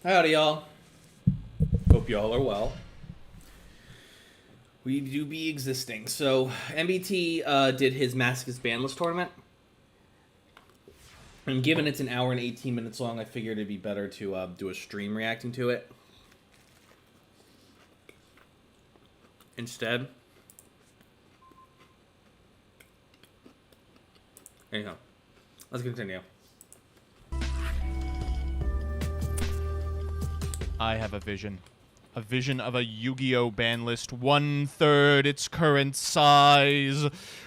Howdy, y'all. Hope y'all are well. We do be existing. So, MBT did his Masochist Banlist tournament. And given it's an hour and 18 minutes long, I figured it'd be better to do a stream reacting to it. Instead. Anyhow, let's continue. I have a vision. A vision of a Yu-Gi-Oh! Banlist 1/3 its current size.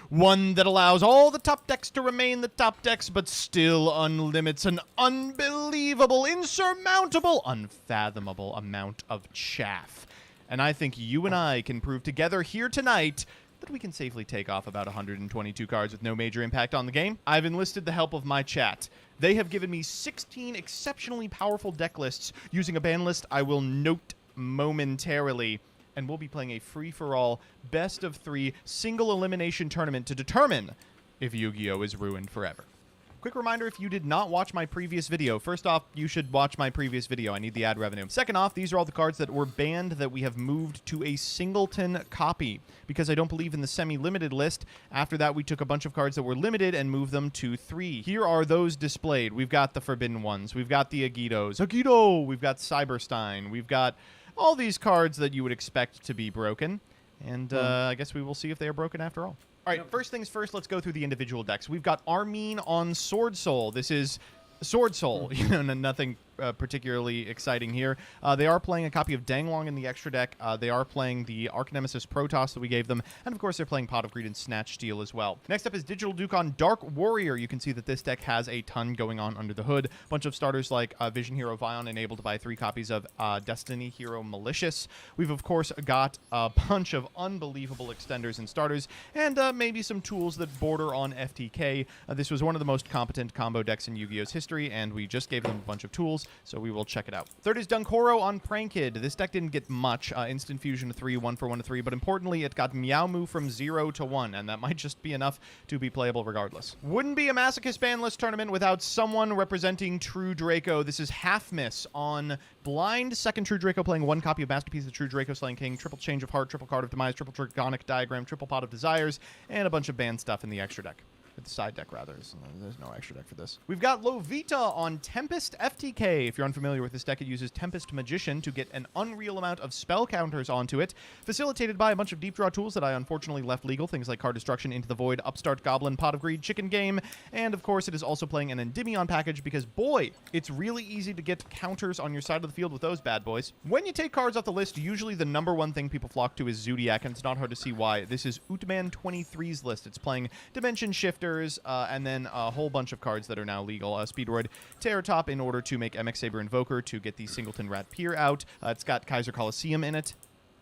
One that allows all the top decks to remain the top decks, but still unlimits an unbelievable, insurmountable, unfathomable amount of chaff. And I think you and I can prove together here tonight that we can safely take off about 122 cards with no major impact on the game. I've enlisted the help of my chat. They have given me 16 exceptionally powerful deck lists using a ban list I will note momentarily, and we'll be playing a free-for-all best-of-3 single elimination tournament to determine if Yu-Gi-Oh! Is ruined forever. Quick reminder, if you did not watch my previous video, first off, you should watch my previous video. I need the ad revenue. Second off, these are all the cards that were banned that we have moved to a singleton copy because I don't believe in the semi-limited list. After that, we took a bunch of cards that were limited and moved them to 3. Here are those displayed. We've got the Forbidden Ones. We've got the Agito! We've got Cyberstein. We've got all these cards that you would expect to be broken. And I guess we will see if they are broken after all. All right, first things first, let's go through the individual decks. We've got Armin on Sword Soul. This is Sword Soul. You know, nothing particularly exciting here. They are playing a copy of Danglong in the extra deck. They are playing the Archnemesis Protoss that we gave them. And, of course, they're playing Pot of Greed and Snatch Steel as well. Next up is Digital Duke on Dark Warrior. You can see that this deck has a ton going on under the hood. A bunch of starters like Vision Hero Vion and able to buy 3 copies of Destiny Hero Malicious. We've, of course, got a bunch of unbelievable extenders and starters, and maybe some tools that border on FTK. This was one of the most competent combo decks in Yu-Gi-Oh's history, and we just gave them a bunch of tools, so we will check it out. Third is Dunkoro on Prankid. This deck didn't get much. Instant Fusion to 3, 1 for 1 to 3, but importantly, it got Meow Moo from 0 to 1, and that might just be enough to be playable regardless. Wouldn't be a Masochist Banlist tournament without someone representing True Draco. This is Half Miss on Blind. Second True Draco playing 1 copy of Masterpiece of True Draco Slaying King, Triple Change of Heart, Triple Card of Demise, Triple Dragonic Diagram, Triple Pot of Desires, and a bunch of banned stuff in the extra deck. The side deck, rather. There's no extra deck for this. We've got Lovita on Tempest FTK. If you're unfamiliar with this deck, it uses Tempest Magician to get an unreal amount of spell counters onto it, facilitated by a bunch of deep draw tools that I unfortunately left legal, things like Card Destruction, Into the Void, Upstart Goblin, Pot of Greed, Chicken Game, and of course it is also playing an Endymion package because, boy, it's really easy to get counters on your side of the field with those bad boys. When you take cards off the list, usually the #1 thing people flock to is Zodiac, and it's not hard to see why. This is Utman23's list. It's playing Dimension Shifters, and then a whole bunch of cards that are now legal. Speedroid Terror Top in order to make MX Saber Invoker to get the Singleton Rat Pier out. It's got Kaiser Coliseum in it.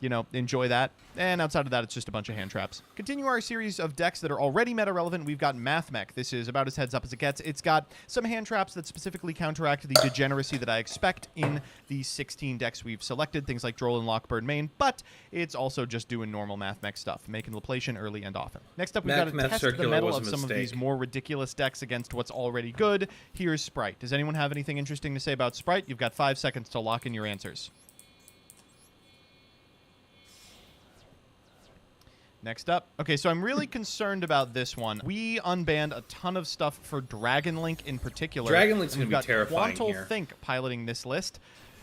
You know, enjoy that. And outside of that, it's just a bunch of hand traps. Continue our series of decks that are already meta-relevant. We've got Mathmech. This is about as heads-up as it gets. It's got some hand traps that specifically counteract the degeneracy that I expect in the 16 decks we've selected, things like Droll and Lockbird main, but it's also just doing normal Mathmech stuff, making Laplation early and often. Next up, we've got to test the metal of some of these more ridiculous decks against what's already good. Here's Sprite. Does anyone have anything interesting to say about Sprite? You've got 5 seconds to lock in your answers. Next up. Okay, so I'm really concerned about this one. We unbanned a ton of stuff for Dragon Link in particular. Dragon Link's going to be terrifying Quantal here. Think piloting this list.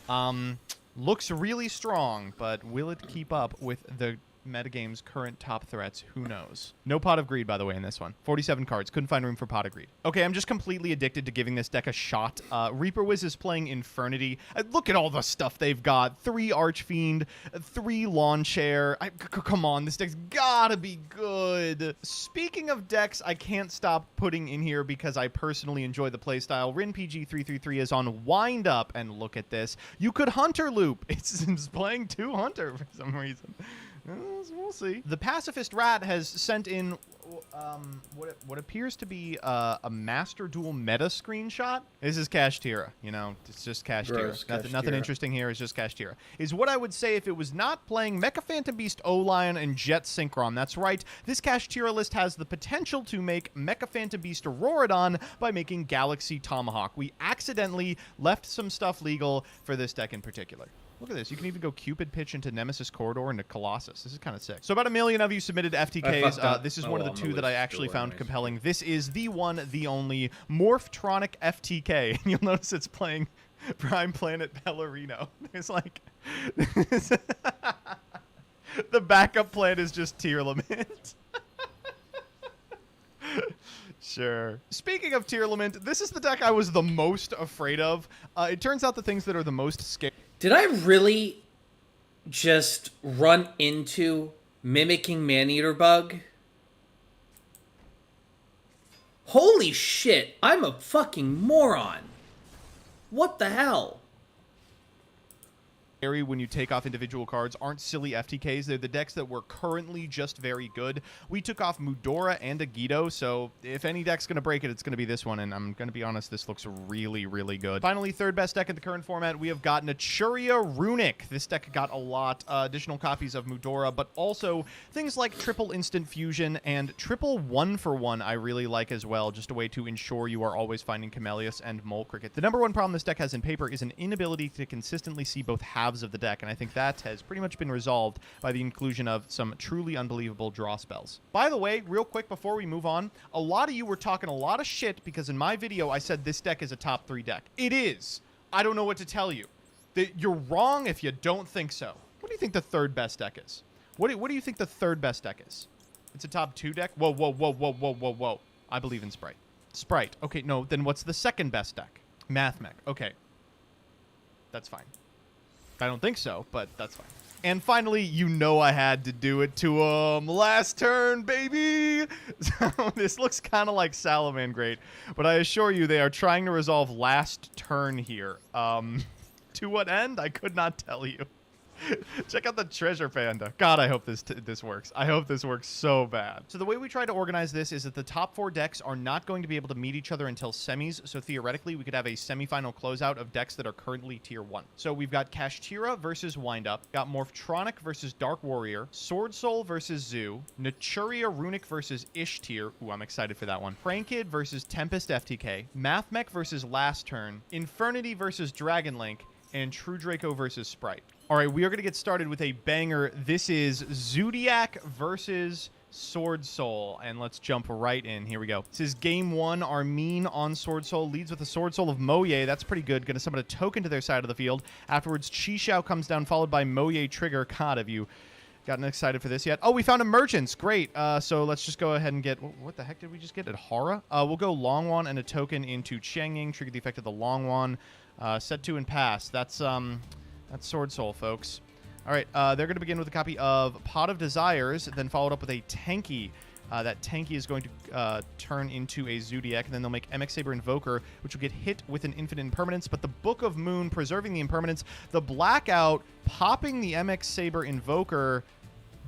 Looks really strong, but will it keep up with the metagame's current top threats? Who knows? No Pot of Greed, by the way, in this one. 47 cards. Couldn't find room for Pot of Greed. Okay, I'm just completely addicted to giving this deck a shot. Reaper Wiz is playing Infernity. Look at all the stuff they've got. 3 Archfiend, 3 Lawn Chair. Come on, this deck's gotta be good. Speaking of decks, I can't stop putting in here because I personally enjoy the playstyle. RinPG333 is on Wind Up, and look at this. You could Hunter Loop. It's playing 2 Hunter for some reason. We'll see. The Pacifist Rat has sent in what appears to be a Master Duel meta screenshot. This is Kashtira. You know, it's just Kashtira. Nothing interesting here. It's just Kashtira. Is what I would say if it was not playing Mecha Phantom Beast, O-Lion, and Jet Synchron. That's right. This Kashtira list has the potential to make Mecha Phantom Beast Auroradon by making Galaxy Tomahawk. We accidentally left some stuff legal for this deck in particular. Look at this. You can even go Cupid Pitch into Nemesis Corridor into Colossus. This is kind of sick. So about 1 million of you submitted FTKs. This is one of the two that I actually found compelling. This is the one, the only Morphtronic FTK. And you'll notice it's playing Prime Planet Pellerino. It's like... the backup plan is just Tournement. Sure. Speaking of Tournement, this is the deck I was the most afraid of. It turns out the things that are the most scary... Did I really just run into Mimicking Maneater Bug? Holy shit, I'm a fucking moron. What the hell? When you take off individual cards aren't silly FTKs. They're the decks that were currently just very good. We took off Mudora and Agido, so if any deck's going to break it, it's going to be this one, and I'm going to be honest, this looks really, really good. Finally, third best deck in the current format, we have got Naturia Runic. This deck got a lot additional copies of Mudora, but also things like triple instant fusion and triple 1-for-1 I really like as well, just a way to ensure you are always finding Camellius and Mole Cricket. The number one problem this deck has in paper is an inability to consistently see both halves of the deck, and I think that has pretty much been resolved by the inclusion of some truly unbelievable draw spells. By the way, real quick before we move on, a lot of you were talking a lot of shit because in my video I said this deck is a top 3 deck. It is. I don't know what to tell you. You're wrong if you don't think so. What do you think the third best deck is? What do you think the third best deck is? It's a top 2 deck? Whoa, whoa, whoa, whoa, whoa, whoa, whoa. I believe in Sprite. Sprite. Okay, no, then what's the second best deck? Mathmech. Okay. That's fine. I don't think so, but that's fine. And finally, you know I had to do it to him. Last turn, baby! So this looks kind of like Salamangreat, but I assure you they are trying to resolve last turn here. To what end? I could not tell you. Check out the Treasure Panda. God, I hope this works. I hope this works so bad. So the way we try to organize this is that the top 4 decks are not going to be able to meet each other until semis. So theoretically, we could have a semifinal closeout of decks that are currently tier 1. So we've got Kashtira versus Windup, got Morphtronic versus Dark Warrior, Sword Soul versus Zoo, Naturia Runic versus Ishtir. Ooh, I'm excited for that one. Prankid versus Tempest FTK, Mathmech versus Last Turn, Infernity versus Dragon Link, and True Draco versus Sprite. All right, we are going to get started with a banger. This is Zodiac versus Sword Soul, and let's jump right in. Here we go. This is game 1. Armin on Sword Soul leads with the Sword Soul of Moye. That's pretty good. Going to summon a token to their side of the field. Afterwards, Chi-Xiao comes down, followed by Moye Trigger. God, have you gotten excited for this yet? Oh, we found Emergence. Great. So let's just go ahead and get... What the heck did we just get? Adhara? We'll go Longwan and a token into Changing. Trigger the effect of the Longwan. Set 2 and pass. That's Sword Soul, folks. All right, they're going to begin with a copy of Pot of Desires, then followed up with a Tanky. That Tanky is going to turn into a Zodiac, and then they'll make MX Saber Invoker, which will get hit with an infinite impermanence, but the Book of Moon preserving the impermanence. The Blackout popping the MX Saber Invoker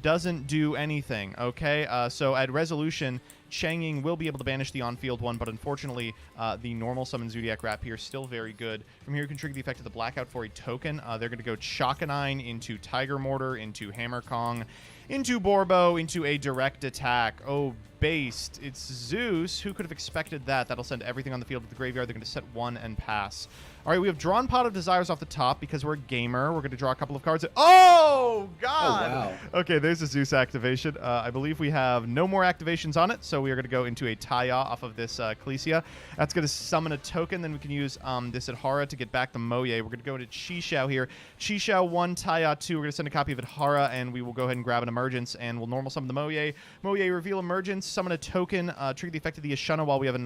doesn't do anything, okay? So at resolution, Changing will be able to banish the on-field one, but unfortunately, the normal summon Zodiac Rapier is still very good. From here, you can trigger the effect of the Blackout for a token. They're going to go Chakanine into Tiger Mortar, into Hammer Kong, into Borbo, into a direct attack. Oh, based. It's Zeus. Who could have expected that? That'll send everything on the field to the graveyard. They're going to set 1 and pass. All right, we have drawn Pot of Desires off the top because we're a gamer. We're going to draw a couple of cards. Oh, God! Oh, wow. Okay, there's a Zeus activation. I believe we have no more activations on it, so we are going to go into a Taya off of this Ecclesia. That's going to summon a token. Then we can use this Adhara to get back the Moye. We're going to go into Chi-Xiao here. Chi-Xiao 1, Taya 2. We're going to send a copy of Adhara, and we will go ahead and grab an Emergence, and we'll normal summon the Moye. Moye, reveal Emergence, summon a token, trigger the effect of the Ashana while we have a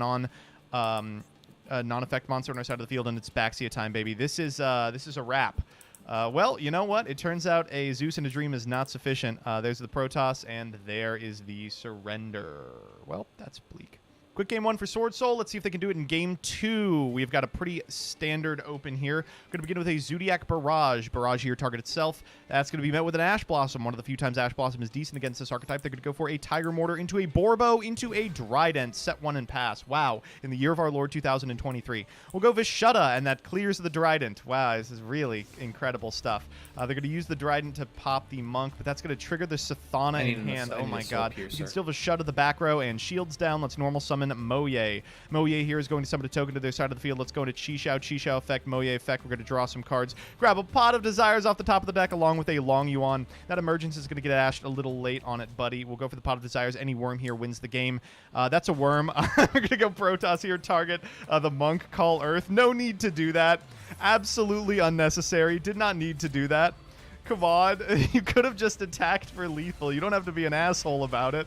non-effect monster on our side of the field, and it's Baxia time, baby. This is a wrap. Well, you know what? It turns out a Zeus and a Dream is not sufficient. There's the Protoss, and there is the Surrender. Well, that's bleak. Quick game 1 for Sword Soul. Let's see if they can do it in game 2. We've got a pretty standard open here. Going to begin with a Zodiac Barrage. Barrage here, target itself. That's going to be met with an Ash Blossom. One of the few times Ash Blossom is decent against this archetype. They're going to go for a Tiger Mortar into a Borbo into a Trident. Set 1 and pass. Wow. In the year of our Lord 2023. We'll go Vishuddha, and that clears the Trident. Wow, this is really incredible stuff. They're going to use the Trident to pop the Monk, but that's going to trigger the Sathana in hand. Oh my god. You can still Vishuddha the back row and shields down. Let's normal summon Moye. Moye here is going to summon a token to their side of the field. Let's go into Chi-Shao effect, Moye effect. We're going to draw some cards. Grab a Pot of Desires off the top of the deck along with a Long Yuan. That Emergence is going to get ashed a little late on it, buddy. We'll go for the Pot of Desires. Any worm here wins the game. That's a worm. We're going to go Protoss here. Target the Monk. Call Earth. No need to do that. Absolutely unnecessary. Did not need to do that. Come on. You could have just attacked for lethal. You don't have to be an asshole about it.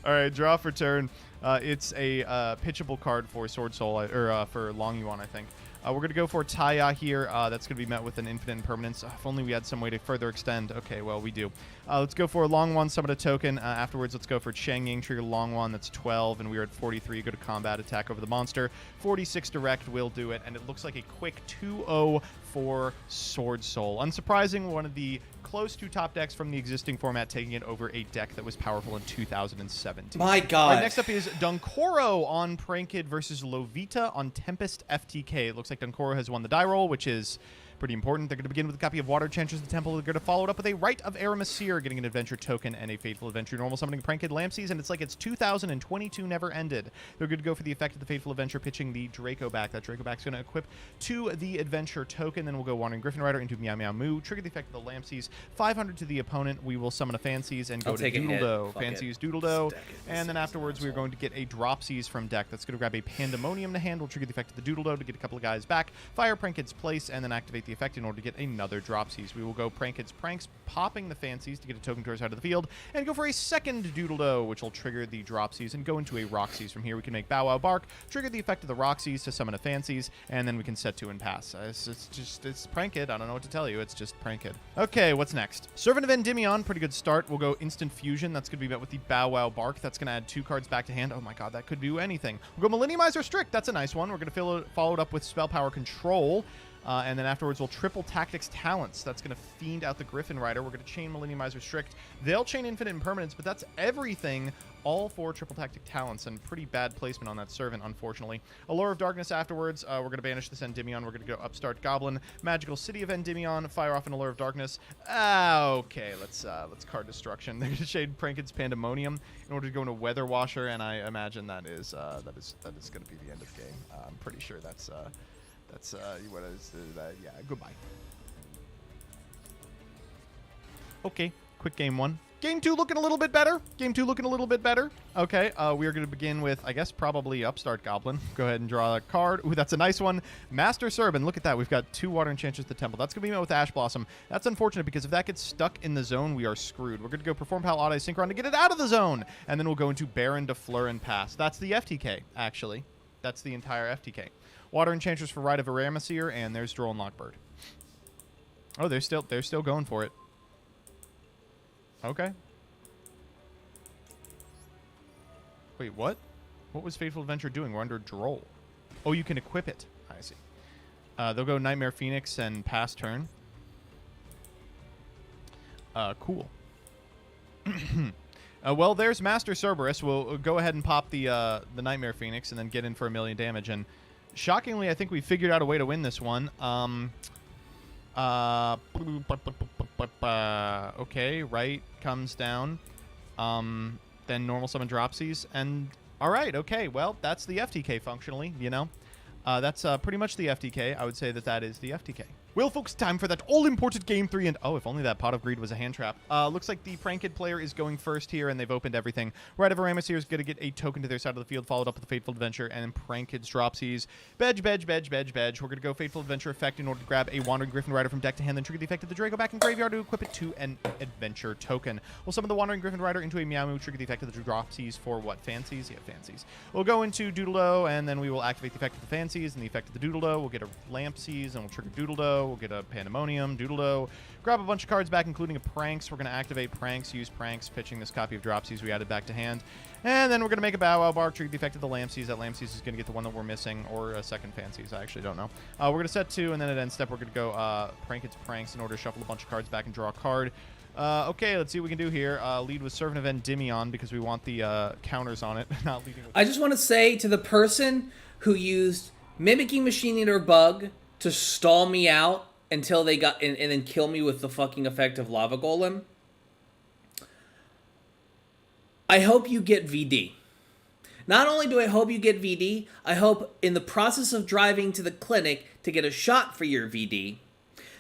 All right, draw for turn. It's a pitchable card for Sword Soul, or for Long Yuan, I think. We're going to go for Taya here. That's going to be met with an infinite impermanence. If only we had some way to further extend. Okay, well, we do. Let's go for a Long One, summon a token. Afterwards, let's go for Chang Ying, trigger Long One. That's 12, and we are at 43. Go to combat, attack over the monster. 46 direct will do it, and it looks like a quick 2-0 for Sword Soul. Unsurprising, one of the close to top decks from the existing format, taking it over a deck that was powerful in 2017. My god. All right, next up is Dunkoro on Prankid versus Lovita on Tempest FTK. It looks like Dunkoro has won the die roll, which is pretty important. They're going to begin with a copy of Water Enchantress of the Temple. They're going to follow it up with a Rite of Aramasir, getting an adventure token and a Fateful Adventure. Normal summoning Prankid Lampseas, and it's like it's 2022 never ended. They're going to go for the effect of the Fateful Adventure, pitching the Draco back. That Draco back's going to equip to the adventure token. Then we'll go Wandering Griffin Rider into Meow Meow Moo, trigger the effect of the Lampseas. 500 to the opponent. We will summon a Fancies and go to Doodle-Do. Fancies Doodle-Do. And then afterwards, we're going to get a Dropsies from deck. That's going to grab a Pandemonium to hand. We'll trigger the effect of the Doodle-Do to get a couple of guys back. Fire Prankid's Place, and then activate the effect in order to get another Dropsies. We will go Prankid's Pranks, popping the Fancies to get a token to our side of the field, and go for a second Doodle-Do, which will trigger the Dropsies and go into a Roxy's. From here, we can make Bow Wow Bark, trigger the effect of the Roxy's to summon a Fancies, and then we can set 2 and pass. It's Prankid. I don't know what to tell you. It's just Prankid. Okay, what's next? Servant of Endymion, pretty good start. We'll go Instant Fusion. That's going to be met with the Bow Wow Bark. That's going to add 2 cards back to hand. Oh my god, that could do anything. We'll go Millenniumize Restrict. That's a nice one. We're going to follow it up with Spell Power Control. And then afterwards, we'll triple Tactics Talents. That's going to fiend out the Griffin Rider. We're going to chain Millenniumize Restrict. They'll chain Infinite Impermanence, but that's everything, all for triple Tactic Talents, and pretty bad placement on that Servant, unfortunately. Allure of Darkness afterwards. We're going to banish this Endymion. We're going to go Upstart Goblin. Magical City of Endymion. Fire off an Allure of Darkness. Okay, let's card Destruction. They're going to shade Prankid's Pandemonium in order to go into Weather Washer, and I imagine that is going to be the end of game. I'm pretty sure that's what is yeah, goodbye. Okay, quick game 1. Game 2 looking a little bit better. Okay, we are going to begin with, I guess, probably Upstart Goblin. Go ahead and draw a card. Ooh, that's a nice one. Master Servant. Look at that. We've got 2 Water Enchantress at the Temple. That's going to be met with Ash Blossom. That's unfortunate because if that gets stuck in the zone, we are screwed. We're going to go Perform Pal Odd Eye Synchron to get it out of the zone. And then we'll go into Baron de Fleur and pass. That's the FTK, actually. That's the entire FTK. Water Enchantress for Rite of Aramasir, and there's Droll and Lockbird. Oh, they're still going for it. Okay. Wait, what? What was Fateful Adventure doing? We're under Droll. Oh, you can equip it. I see. They'll go Nightmare Phoenix and pass turn. Cool. Well, there's Master Cerberus. We'll go ahead and pop the Nightmare Phoenix and then get in for 1 million damage. And shockingly, I think we figured out a way to win this one. Okay, right comes down. Then normal summon Dropsies. And all right, okay, well, that's the FTK functionally, you know. That's pretty much the FTK. I would say that is the FTK. Well, folks, time for that all-important Game 3, and oh, if only that Pot of Greed was a hand trap. Looks like the Prankid player is going first here, and they've opened everything. Rite of Aramasir is going to get a token to their side of the field, followed up with the Fateful Adventure, and then Prankid's Dropsies. We're going to go Fateful Adventure effect in order to grab a Wandering Griffin Rider from deck to hand, then trigger the effect of the Draco back in graveyard to equip it to an Adventure token. We'll summon the Wandering Griffin Rider into a Meow Moo, trigger the effect of the Dropsies for what? Fancies? Yeah, Fancies. We'll go into Doodle-Do, and then we will activate the effect of the Fancies and the effect of the Doodle-Do. We'll get a Lampsies, and we'll trigger Doodle-Do. We'll get a Pandemonium, Doodle-Do. Grab a bunch of cards back, including a Pranks. We're going to activate Pranks, use Pranks, pitching this copy of Dropsies we added back to hand. And then we're going to make a Bow Wow Bark, trigger the effect of the Lampsies. That Lampsies is going to get the one that we're missing, or a second Fancies. I actually don't know. We're going to set 2, and then at end step, we're going to go Prank its Pranks in order to shuffle a bunch of cards back and draw a card. Okay, let's see what we can do here. Lead with Servant of Endymion because we want the counters on it, not leading with... I just want to say to the person who used Mimicking Machine Eater Bug to stall me out until they got and then kill me with the fucking effect of Lava Golem, I hope you get VD. Not only do I hope you get VD, I hope in the process of driving to the clinic to get a shot for your VD,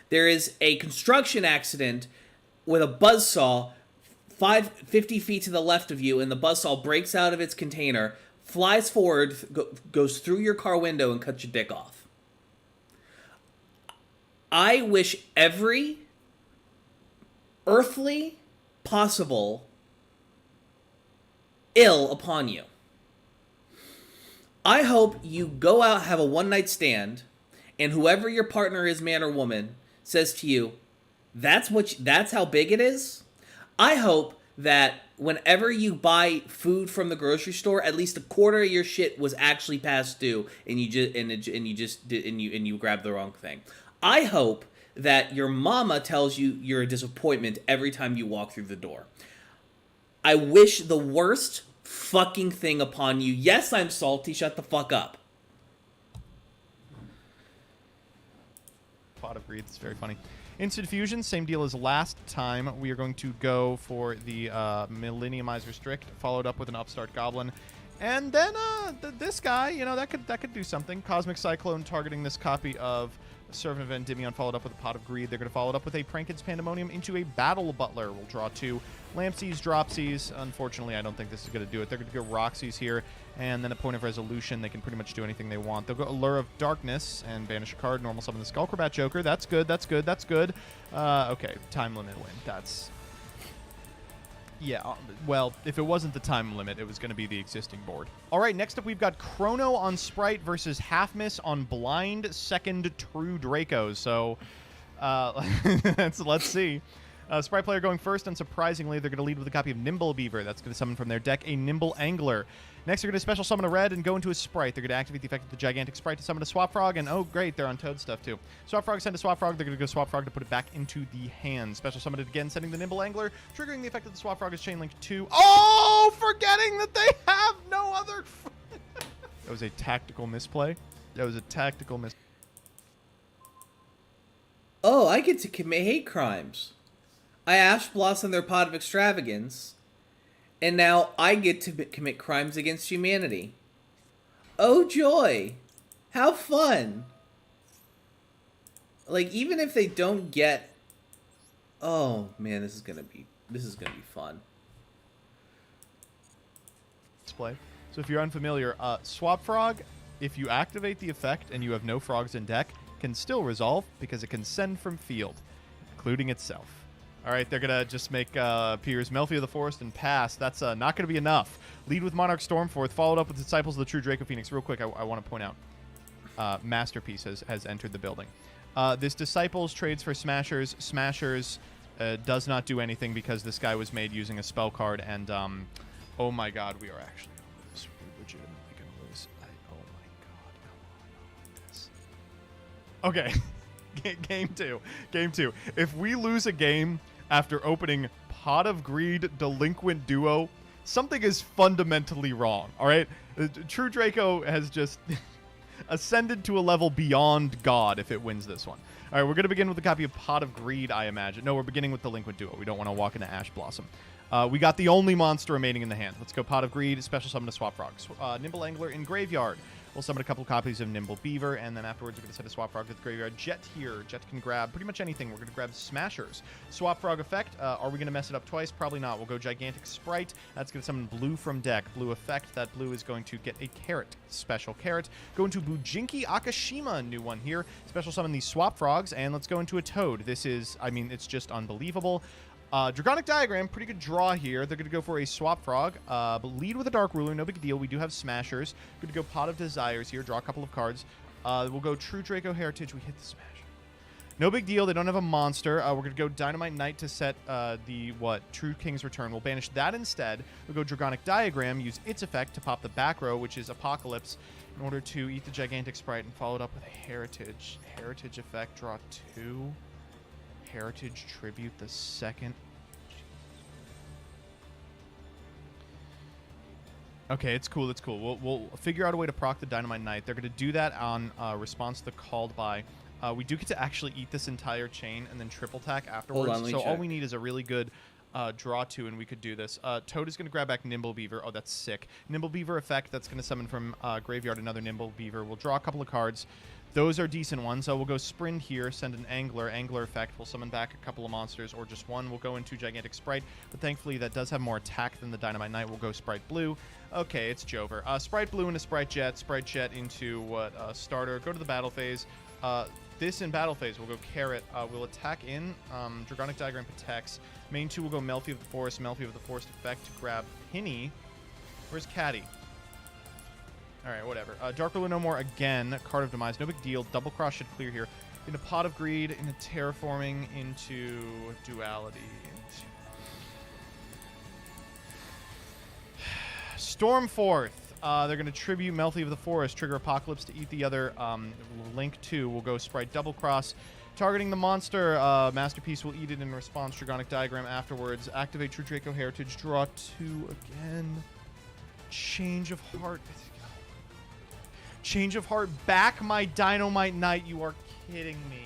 there is a construction accident with a buzzsaw 50 feet to the left of you, and the buzzsaw breaks out of its container, flies forward, goes through your car window, and cuts your dick off. I wish every earthly possible ill upon you. I hope you go out, have a one-night stand, and whoever your partner is, man or woman, says to you, that's how big it is. I hope that whenever you buy food from the grocery store, at least a quarter of your shit was actually past due, and you grabbed the wrong thing. I hope that your mama tells you you're a disappointment every time you walk through the door. I wish the worst fucking thing upon you. Yes, I'm salty. Shut the fuck up. Pot of Greed. It's very funny. Instant Fusion, same deal as last time. We are going to go for the Millenniumize Restrict, followed up with an Upstart Goblin. And then this guy, you know, that could do something. Cosmic Cyclone targeting this copy of Servant of Endymion, followed up with a Pot of Greed. They're going to follow it up with a Prankins Pandemonium into a Battle Butler. We'll draw 2 Lampsies, Dropsies. Unfortunately, I don't think this is going to do it. They're going to go Roxy's here, and then a Point of Resolution. They can pretty much do anything they want. They'll go Allure of Darkness and banish a card. Normal summon the Skullcrobat Joker. That's good, that's good, that's good. Okay, time limit win. That's... Yeah, well, if it wasn't the time limit, it was going to be the existing board. All right, next up we've got Chrono on Sprite versus Half Miss on Blind Second True Draco. So, let's see. Sprite player going first, unsurprisingly, they're going to lead with a copy of Nimble Beaver. That's going to summon from their deck a Nimble Angler. Next, they're going to special summon a red and go into a Sprite. They're going to activate the effect of the Gigantic Sprite to summon a Swap Frog, and oh great, they're on Toad stuff too. Swap Frog send a Swap Frog, they're going to go Swap Frog to put it back into the hand. Special summon it again, sending the Nimble Angler, triggering the effect of the Swap Frog is Chain Link 2. Oh, forgetting that they have no other... That was a tactical misplay. That was a tactical misplay. Oh, I get to commit hate crimes. I Ash Blossom their Pot of Extravagance, and now I get to commit crimes against humanity. Oh joy! How fun! Like, even if they don't get... Oh man, this is gonna be fun. Display. So if you're unfamiliar, Swap Frog, if you activate the effect and you have no frogs in deck, can still resolve because it can send from field, including itself. All right, they're going to just make Piers Melfi of the Forest and pass. That's not going to be enough. Lead with Monarch Stormforth, followed up with Disciples of the True Draco Phoenix. Real quick, I want to point out, Masterpiece has entered the building. This Disciples trades for Smashers. Smashers does not do anything because this guy was made using a spell card, and oh my god, we are actually going to lose. We're legitimately going to lose. Oh my god, come on, not like this. Okay, Game 2. If we lose a game after opening Pot of Greed Delinquent Duo, something is fundamentally wrong, all right? True Draco has just ascended to a level beyond God if it wins this one. All right, we're going to begin with a copy of Pot of Greed, I imagine. No, we're beginning with Delinquent Duo. We don't want to walk into Ash Blossom. We got the only monster remaining in the hand. Let's go Pot of Greed, special summon a Swap Frog. Nimble Angler in Graveyard. We'll summon a couple copies of Nimble Beaver, and then afterwards we're going to send a Swap Frog to the Graveyard. Jet here. Jet can grab pretty much anything. We're going to grab Smashers. Swap Frog effect. Are we going to mess it up twice? Probably not. We'll go Gigantic Sprite. That's going to summon Blue from deck. Blue effect. That blue is going to get a Carrot. Special Carrot. Go into Bujinki Akashima, new one here. Special summon these Swap Frogs, and let's go into a Toad. This is, I mean, it's just unbelievable. Draconic Diagram, pretty good draw here. They're going to go for a Swap Frog, but lead with a Dark Ruler, no big deal. We do have Smashers. Going to go Pot of Desires here, draw a couple of cards. We'll go True Draco Heritage. We hit the Smasher. No big deal. They don't have a monster. We're going to go Dynamite Knight to set True King's Return. We'll banish that instead. We'll go Dragonic Diagram, use its effect to pop the back row, which is Apocalypse, in order to eat the Gigantic Sprite and follow it up with a Heritage. Heritage effect, draw 2. Heritage Tribute the second. Okay, it's cool. It's cool. We'll figure out a way to proc the Dynamite Knight. They're going to do that on response to the called by. We do get to actually eat this entire chain and then triple tack afterwards. Hold on, so all we need is a really good draw 2, and we could do this. Toad is going to grab back Nimble Beaver. Oh, that's sick. Nimble Beaver effect. That's going to summon from Graveyard another Nimble Beaver. We'll draw a couple of cards. Those are decent ones. So we'll go Sprint here, send an Angler. Angler effect. We'll summon back a couple of monsters, or just one. We'll go into Gigantic Sprite, but thankfully that does have more attack than the Dynamite Knight. We'll go Sprite Blue. Okay, it's Jover. Sprite Blue into Sprite Jet. Sprite Jet into starter. Go to the battle phase. This in battle phase, we'll go Carrot. We'll attack in. Dragonic Diagram protects. Main 2 will go Melfy of the Forest. Melfy of the Forest effect to grab Penny. Where's Caddy? Alright, whatever. Dark Ruler no more again. Card of Demise. No big deal. Double Cross should clear here. Into Pot of Greed. Into Terraforming. Into Duality. Stormforth. They're going to tribute Melfy of the Forest, trigger Apocalypse to eat the other Link 2. We'll go Sprite Double Cross. Targeting the monster, Masterpiece will eat it in response. Dragonic Diagram afterwards. Activate True Draco Heritage. Draw 2 again. Change of Heart. Change of Heart. Back my Dynamite Knight. You are kidding me.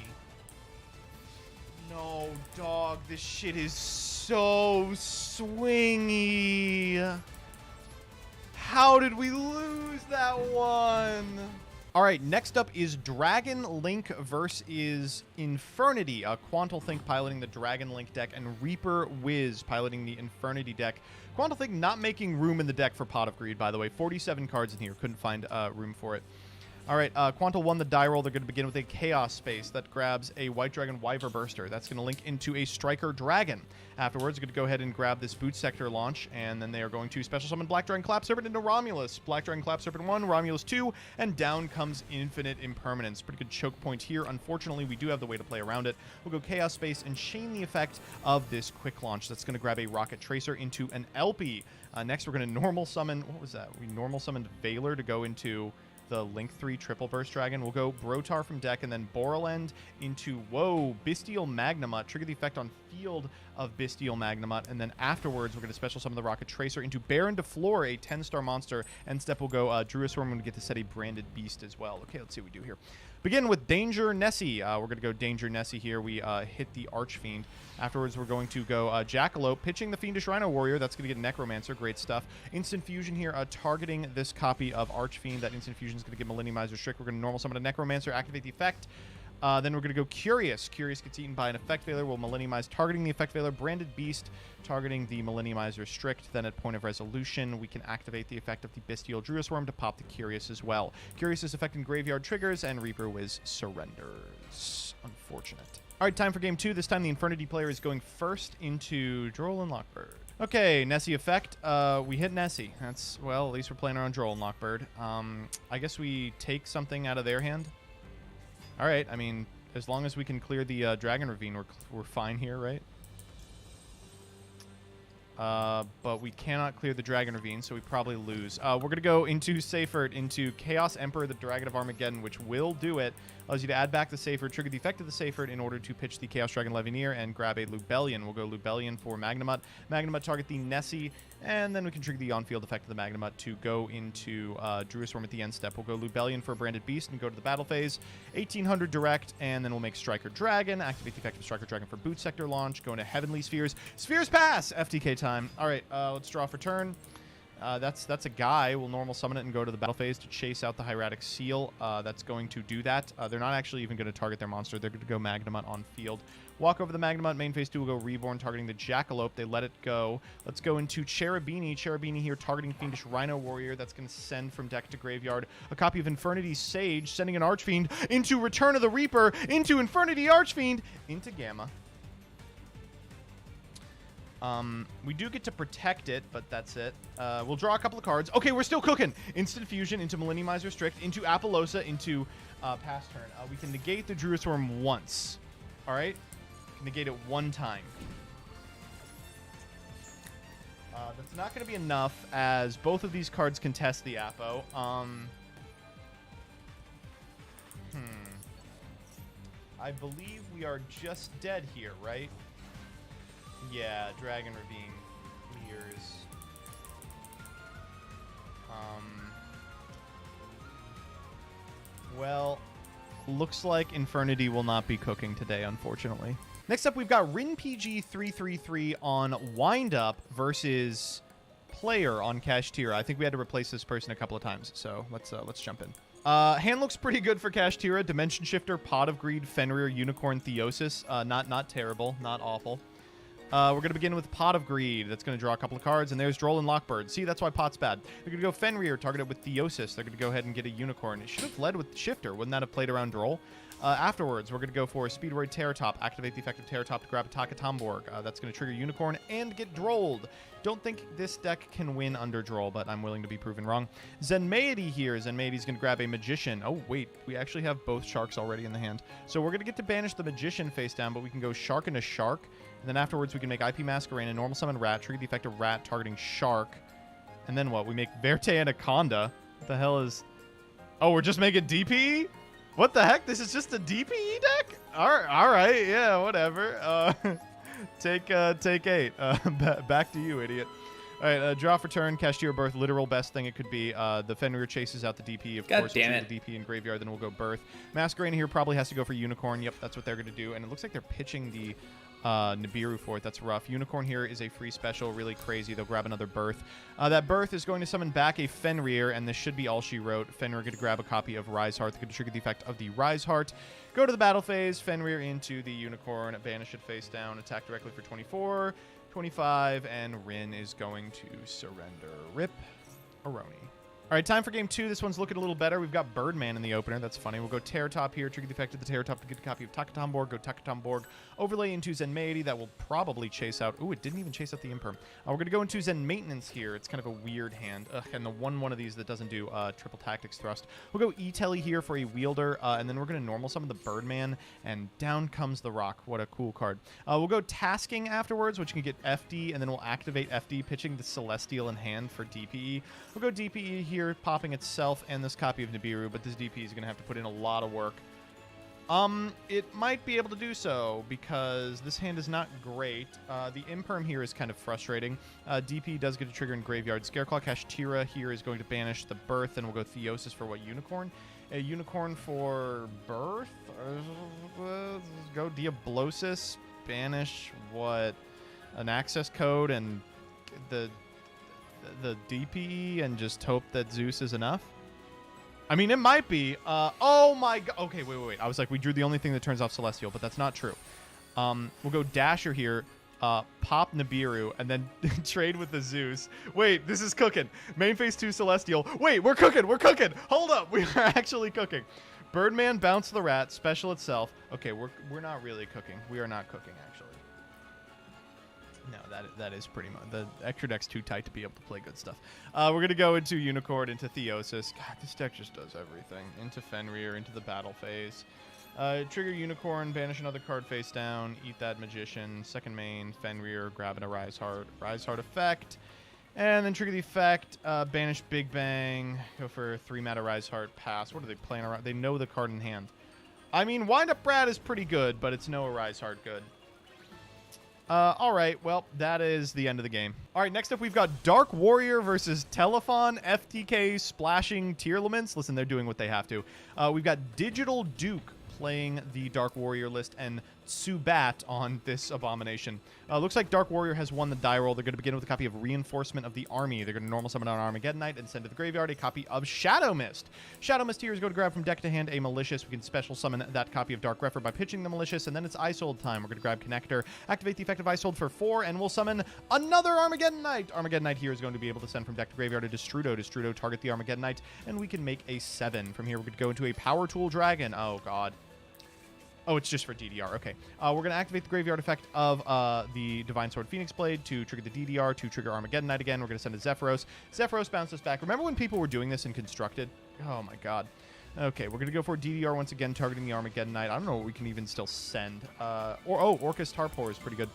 No, dog. This shit is so swingy. How did we lose that one? All right, next up is Dragon Link versus Infernity. Quantal Think piloting the Dragon Link deck, and Reaper Wiz piloting the Infernity deck. Quantal Think not making room in the deck for Pot of Greed, by the way. 47 cards in here. Couldn't find room for it. All right, Quantal won the die roll. They're going to begin with a Chaos Space that grabs a White Dragon Wyver Burster. That's going to link into a Striker Dragon. Afterwards, they're going to go ahead and grab this Boot Sector launch, and then they are going to Special Summon Black Dragon Clap Serpent into Romulus. Black Dragon Clap Serpent 1, Romulus 2, and down comes Infinite Impermanence. Pretty good choke point here. Unfortunately, we do have the way to play around it. We'll go Chaos Space and chain the effect of this Quick Launch. That's going to grab a Rocket Tracer into an LP. Next, we're going to normal summon... What was that? We normal summoned Valor to go into the Link 3 Triple Burst Dragon. We'll go Brotar from deck, and then Borrelend into, whoa, Bestial Magnemut. Trigger the effect on field of Bestial Magnemut, and then afterwards we're going to special summon the Rocket Tracer into Baron de Flor, a 10-star monster. End step will go Druisworm. I'm going to get to set a Branded Beast as well. Okay, let's see what we do here. Begin with Danger Nessie. We're going to go Danger Nessie here. We hit the Archfiend. Afterwards, we're going to go Jackalope, pitching the Fiendish Rhino Warrior. That's going to get Necromancer. Great stuff. Instant Fusion here, targeting this copy of Archfiend. That Instant Fusion is going to get Millenniumizer Strict. We're going to normal summon a Necromancer, activate the effect. Then we're going to go Curious. Curious gets eaten by an Effect Veiler. We'll Millenniumize, targeting the Effect Veiler. Branded Beast, targeting the Millenniumizer Strict. Then at Point of Resolution, we can activate the effect of the Bestial Druisworm to pop the Curious as well. Curious' effect in Graveyard triggers, and Reaper Wiz surrenders. Unfortunate. All right, time for game 2. This time the Infernity player is going first into Droll and Lockbird. Okay, Nessie effect. We hit Nessie. That's, well, at least we're playing our own Droll and Lockbird. I guess we take something out of their hand. All right, I mean, as long as we can clear the Dragon Ravine, we're fine here, right? But we cannot clear the Dragon Ravine, so we probably lose. We're going to go into Seifert, into Chaos Emperor, the Dragon of Armageddon, which will do it. Allows you to add back the Seifert, trigger the effect of the Seifert in order to pitch the Chaos Dragon Levineer and grab a Lubellion. We'll go Lubellion for Magnemut. Magnemut target the Nessie, and then we can trigger the on-field effect of the Magnemut to go into Druisworm at the end step. We'll go Lubellion for a Branded Beast and go to the battle phase. 1800 direct, and then we'll make Striker Dragon. Activate the effect of Striker Dragon for Boot Sector launch. Go into Heavenly Spheres. Spheres pass! FTK time. All right, let's draw for turn. That's a guy. We'll normal summon it and go to the battle phase to chase out the Hieratic Seal. That's going to do that. They're not actually even going to target their monster. They're going to go Magnemut on field. Walk over the Magnemut. Main phase 2 will go Reborn, targeting the Jackalope. They let it go. Let's go into Cherubini. Cherubini here targeting Fiendish Rhino Warrior. That's going to send from deck to graveyard a copy of Infernity Sage, sending an Archfiend into Return of the Reaper, into Infernity Archfiend, into Gamma. We do get to protect it, but that's it. We'll draw a couple of cards. Okay, we're still cooking. Instant Fusion into Millenniumizer Strict, into Apollosa, into Pass Turn. We can negate the Druisworm once. All right? Can negate it 1 time. That's not going to be enough, as both of these cards contest the Apo. I believe we are just dead here, right? Yeah, Dragon Ravine clears. Well, looks like Infernity will not be cooking today, unfortunately. Next up, we've got RinPG333 on Windup versus Player on Kashtira. I think we had to replace this person a couple of times, so let's jump in. Hand looks pretty good for Kashtira. Dimension Shifter, Pot of Greed, Fenrir, Unicorn, Theosis. Not terrible, not awful. We're going to begin with Pot of Greed. That's going to draw a couple of cards, and there's Droll and Lockbird. See, that's why Pot's bad. They're going to go Fenrir, target it with Theosis. They're going to go ahead and get a Unicorn. It should have led with Shifter. Wouldn't that have played around Droll? Afterwards, we're going to go for Speedroid Terratop. Activate the effect of Terratop to grab Taka Tomborg. That's going to trigger Unicorn and get Drolled. Don't think this deck can win under Droll, but I'm willing to be proven wrong. HIMediaTV here. HIMediaTV's going to grab a Magician. Oh, wait. We actually have both Sharks already in the hand. So we're going to get to banish the Magician face down, but we can go Shark into Shark. And then afterwards, we can make IP Masquerade and normal summon Rat. Trigger the effect of Rat targeting Shark. And then what? We make Verte Anaconda. What the hell is... Oh, we're just making DPE? What the heck? This is just a DPE deck? All right. Yeah, whatever. Take 8. Back to you, idiot. All right, draw for turn, Kashtira Birth, literal best thing it could be. The Fenrir chases out the DP, of course. Damn it. The DP in graveyard, then we'll go Birth. Masquerade here probably has to go for Unicorn. Yep, that's what they're going to do. And it looks like they're pitching the Nibiru for it. That's rough. Unicorn here is a free special, really crazy. They'll grab another Birth. That Birth is going to summon back a Fenrir, and this should be all she wrote. Fenrir going to grab a copy of Rise Heart. They're going to trigger the effect of the Rise Heart. Go to the battle phase, Fenrir into the Unicorn, banish it face down, attack directly for 24, 25, and Rin is going to surrender. Rip Aroni. All right, time for game 2. This one's looking a little better. We've got Birdman in the opener. That's funny. We'll go Terratop here, trigger the effect of the Terratop to get a copy of Taka Tomborg. Go Taka Tomborg, overlay into HIMediaTV. That will probably chase out... Ooh, it didn't even chase out the Imperm. We're going to go into Zen Maintenance here. It's kind of a weird hand. Ugh, and the one of these that doesn't do triple tactics thrust. We'll go E-Telly here for a Wielder, and then we're going to normal summon the Birdman, and down comes the Rock. What a cool card. We'll go Tasking afterwards, which can get FD, and then we'll activate FD, pitching the Celestial in hand for DPE. We'll go DPE here, popping itself and this copy of Nibiru, but this DP is going to have to put in a lot of work. It might be able to do so because this hand is not great. The Imperm here is kind of frustrating. DP does get a trigger in graveyard. Scareclaw Kashtira here is going to banish the Birth, and we'll go Theosis for what? Unicorn? A Unicorn for Birth? Go Diablosis, banish what? An access code and the DPE and just hope that Zeus is enough? I mean, it might be. Oh my god. Okay, wait. I was like, we drew the only thing that turns off Celestial, but that's not true. We'll go Dasher here, pop Nibiru, and then trade with the Zeus. Wait, this is cooking. Main phase 2 Celestial. Wait, we're cooking. Hold up. We are actually cooking. Birdman, bounce the Rat, special itself. Okay, we're not really cooking. We are not cooking, actually. No, that is pretty much... The extra deck's too tight to be able to play good stuff. We're going to go into Unicorn, into Theosis. God, this deck just does everything. Into Fenrir, into the battle phase. Trigger Unicorn, banish another card face down, eat that Magician, second main, Fenrir, grabbing a Rise Heart effect. And then trigger the effect, banish Big Bang, go for 3-mana Rise Heart, pass. What are they playing around? They know the card in hand. I mean, Wind Up Brad is pretty good, but it's no Rise Heart good. All right, well, that is the end of the game. All right, next up, we've got Dark Warrior versus Telephon, FTK, Splashing, Tearlaments. Listen, they're doing what they have to. We've got Digital Duke playing the Dark Warrior list, and Subat on this abomination. Looks like Dark Warrior has won the die roll. They're going to begin with a copy of Reinforcement of the Army. They're going to normal summon on Armageddon Knight and send to the graveyard a copy of Shadow Mist. Shadow Mist here is going to grab from deck to hand a Malicious. We can special summon that copy of Dark Refer by pitching the Malicious, and then it's Isold time. We're going to grab Connector, activate the effect of Isold for 4, and we'll summon another Armageddon Knight. Armageddon Knight here is going to be able to send from deck to graveyard a Destrudo. Destrudo target the Armageddon Knight, and we can make a 7. From here, we're going to go into a Power Tool Dragon. Oh, God. Oh, it's just for DDR. Okay. We're going to activate the graveyard effect of the Divine Sword Phoenix Blade to trigger the DDR, to trigger Armageddon Knight again. We're going to send a Zephyros. Zephyros bounces back. Remember when people were doing this in Constructed? Oh, my God. Okay, we're going to go for DDR once again, targeting the Armageddon Knight. I don't know what we can even still send. Orcust Harpor is pretty good.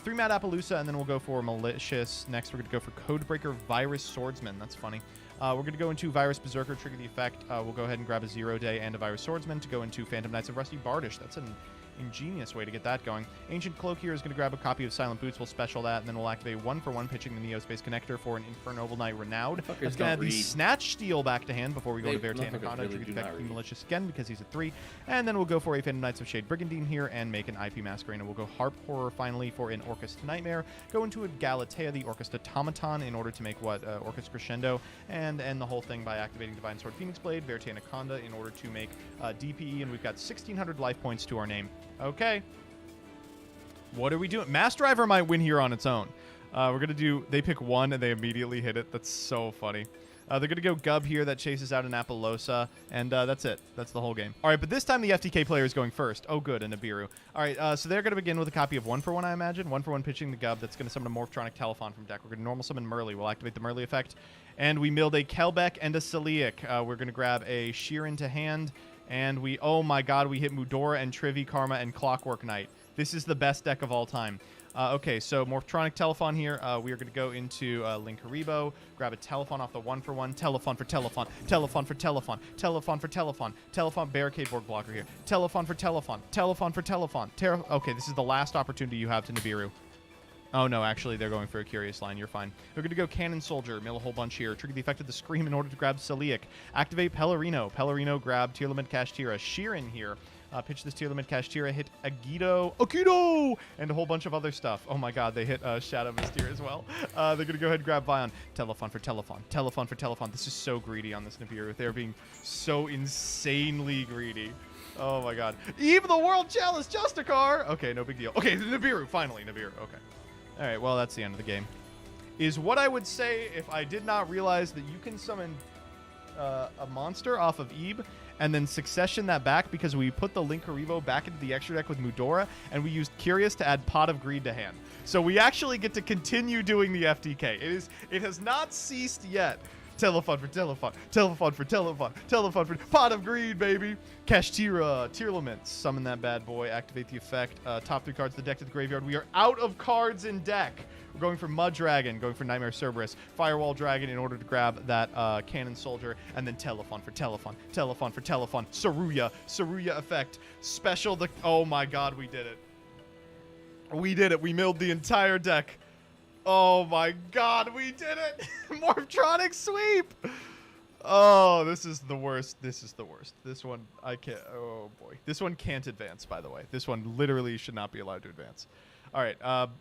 3 Mad Appaloosa, and then we'll go for Malicious. Next, we're going to go for Codebreaker Virus Swordsman. That's funny. We're going to go into Virus Berserker, trigger the effect. We'll go ahead and grab a 0-day and a Virus Swordsman to go into Phantom Knights of Rusty Bardish. That's an ingenious way to get that going. Ancient Cloak here is going to grab a copy of Silent Boots. We'll special that, and then we'll activate 1-for-1, pitching the Neospace Connector for an Infernoble Knight Renowned. That's going to add the Snatch Steal back to hand before we go to Verite Anaconda. Trigger the effect of Malicious again because he's a 3. And then we'll go for a Phantom Knights of Shade Brigandine here and make an IP Masquerade. We'll go Harp Horror finally for an Orcust Nightmare. Go into a Galatea, the Orcust Automaton, in order to make what? Orcust Crescendo, and end the whole thing by activating Divine Sword Phoenix Blade, Verite Anaconda, in order to make DPE, and we've got 1,600 life points to our name. Okay. What are we doing? Mass Driver might win here on its own. We're going to do... They pick 1 and they immediately hit it. That's so funny. They're going to go Gub here. That chases out an Appaloosa. And that's it. That's the whole game. All right, but this time the FTK player is going first. Oh, good, and Nibiru. All right, so they're going to begin with a copy of 1-for-1, I imagine. 1-for-1 pitching the Gub. That's going to summon a Morphtronic Telephon from deck. We're going to normal summon Merly. We'll activate the Merly effect. And we milled a Kelbeck and a Celiac. We're going to grab a Sheeran to hand. And we... Oh, my God. We hit Mudora and Trivi, Karma, and Clockwork Knight. This is the best deck of all time. Okay, so Morphtronic Telephon here. We are going to go into Linkaribo, grab a Telephon off the 1-for-1. Telephon for Telephon. Telephon for Telephon. Telephon for Telephon. Telephon Barricade Board Blocker here. Telephon for Telephon. Telephon for Telephon. Okay, this is the last opportunity you have to Nibiru. Oh, no, actually, they're going for a Curious Line. You're fine. We're going to go Cannon Soldier, mill a whole bunch here. Trigger the effect of the Scream in order to grab Celiac. Activate Pellerino. Pellerino, grab Tearlament Kashtira. Sheeran here. Pitch this Tearlament Kashtira, hit Agido, and a whole bunch of other stuff. Oh my God, they hit Shadow Mystere as well. They're going to go ahead and grab Vion. Telephon for Telephon. Telephon for Telephon. This is so greedy on this Nibiru. They're being so insanely greedy. Oh my God. Even the World Chalice Justicar. Okay, no big deal. Okay, Nibiru, finally, Nibiru. Okay. All right, well, that's the end of the game. Is what I would say if I did not realize that you can summon a monster off of Ebe and then succession that back because we put the Linkaribo back into the extra deck with Mudora, and we used Curious to add Pot of Greed to hand. So we actually get to continue doing the FTK. It has not ceased yet. Telephone for Telephone. Telephone for Telephone. Telephone for Pot of Greed, baby. Kashtira. Tearlament. Summon that bad boy. Activate the effect. Top 3 cards of the deck to the graveyard. We are out of cards in deck. We're going for Mud Dragon, going for Nightmare Cerberus, Firewall Dragon in order to grab that Cannon Soldier, and then Telephone for Telephone, Telephone for Telephone, Saruya effect, special the... Oh my God, we did it. We did it. We milled the entire deck. Oh my God, we did it. Morphtronic Sweep. Oh, this is the worst. This is the worst. This one, I can't... Oh boy. This one can't advance, by the way. This one literally should not be allowed to advance. All right,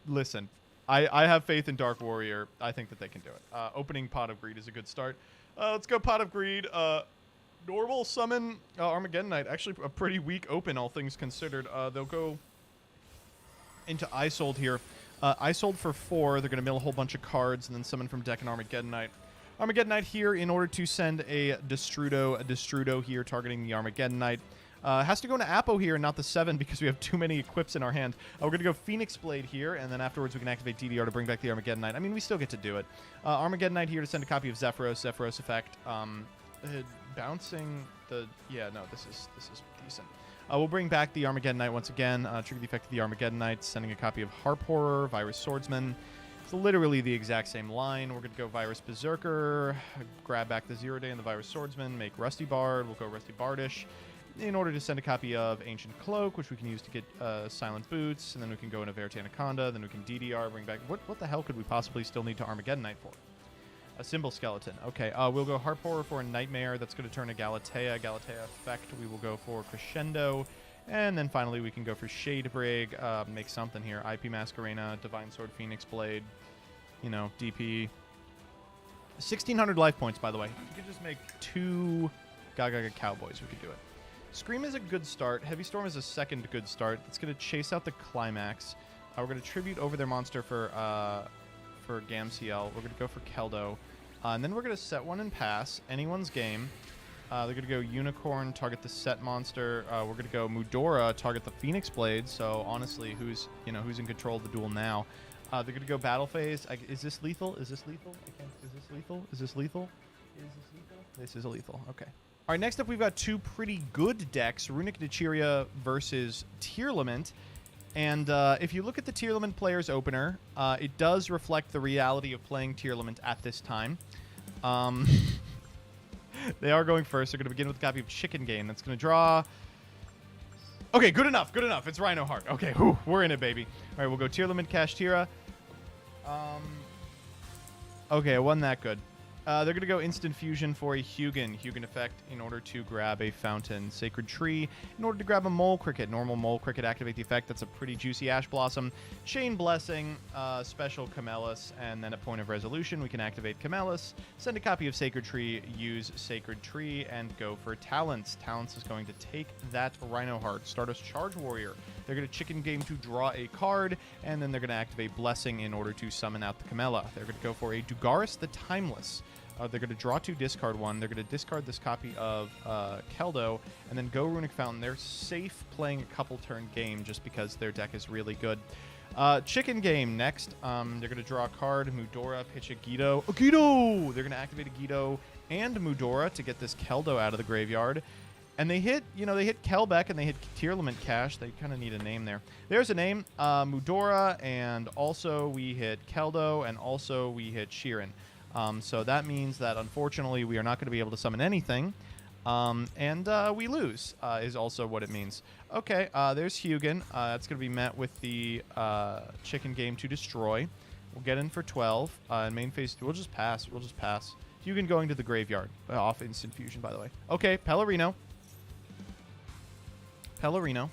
listen. I have faith in Dark Warrior. I think that they can do it. Opening Pot of Greed is a good start. Let's go Pot of Greed. Normal summon Armageddon Knight. Actually, a pretty weak open, all things considered. They'll go into Isold here. Isold for 4. They're going to mill a whole bunch of cards and then summon from deck an Armageddon Knight. Armageddon Knight here in order to send a Destrudo here targeting the Armageddon Knight. Has to go into Apo here and not the 7 because we have too many equips in our hand. We're going to go Phoenix Blade here, and then afterwards we can activate DDR to bring back the Armageddon Knight. I mean, we still get to do it. Armageddon Knight here to send a copy of Zephyros effect. Bouncing the... Yeah, no, this is decent. We'll bring back the Armageddon Knight once again. Trigger the effect of the Armageddon Knight, sending a copy of Harp Horror, Virus Swordsman. It's literally the exact same line. We're going to go Virus Berserker, grab back the 0-day and the Virus Swordsman, make Rusty Bard. We'll go Rusty Bardish in order to send a copy of Ancient Cloak, which we can use to get Silent Boots, and then we can go into Verite Anaconda, then we can DDR, bring back... What the hell could we possibly still need to Armageddon Knight for? A Symbol Skeleton. Okay, we'll go Harp Horror for a Nightmare. That's going to turn a Galatea. Galatea effect. We will go for Crescendo. And then finally we can go for Shade Brig, make something here. IP Masquerena, Divine Sword Phoenix Blade, you know, DP. 1,600 life points, by the way. If you could just make 2 Gaga Cowboys, we could do it. Scream is a good start. Heavy Storm is a second good start. It's going to chase out the Climax. We're going to tribute over their monster for Gamciel. We're going to go for Keldo. And then we're going to set 1 and pass anyone's game. They're going to go Unicorn, target the set monster. We're going to go Mudora, target the Phoenix Blade. So honestly, who's in control of the duel now? They're going to go Battle Phase. Is this lethal? Is this lethal? Is this lethal? Is this lethal? Is this lethal? This is a lethal. Okay. All right, next up we've got two pretty good decks, Runic Nichiria versus Tournement. And if you look at the Tournement player's opener, it does reflect the reality of playing Tournement at this time. They are going first. They're going to begin with a copy of Chicken Game. That's going to draw... Okay, good enough, good enough. It's Rhino Heart. Okay, whew, we're in it, baby. All right, we'll go Tourlement, Kashtira. Okay, it wasn't that good. They're going to go Instant Fusion for a Hugin effect in order to grab a Fountain. Sacred Tree in order to grab a Mole Cricket. Normal Mole Cricket, activate the effect. That's a pretty juicy Ash Blossom. Chain Blessing, special Camelus, and then at Point of Resolution, we can activate Camelus, send a copy of Sacred Tree, use Sacred Tree, and go for Talents. Talents is going to take that Rhino Heart. Stardust Charge Warrior. They're going to Chicken Game to draw a card, and then they're going to activate Blessing in order to summon out the Camella. They're going to go for a Dugaris the Timeless. They're going to draw 2, discard 1. They're going to discard this copy of Keldo, and then go Runic Fountain. They're safe playing a couple turn game just because their deck is really good. Chicken Game next. They're going to draw a card, Mudora, pitch a Guido. Oh, Guido! They're going to activate a Guido and Mudora to get this Keldo out of the graveyard. And they hit, they hit Kelbeck and they hit Tourlement Cash. They kind of need a name there. There's a name, Mudora, and also we hit Keldo, and also we hit Sheeran. So that means that, unfortunately, we are not going to be able to summon anything. And we lose, is also what it means. Okay, there's Hugin. That's going to be met with the Chicken Game to destroy. We'll get in for 12. Main phase, we'll just pass. We'll just pass. Hugin going to the graveyard. Off Instant Fusion, by the way. Okay, Pellerino. Pellerino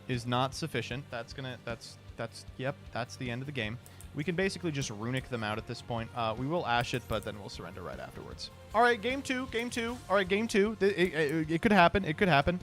is not sufficient. That's the end of the game. We can basically just Runic them out at this point. We will Ash it, but then we'll surrender right afterwards. All right, game two. All right, game 2. It could happen. It could happen.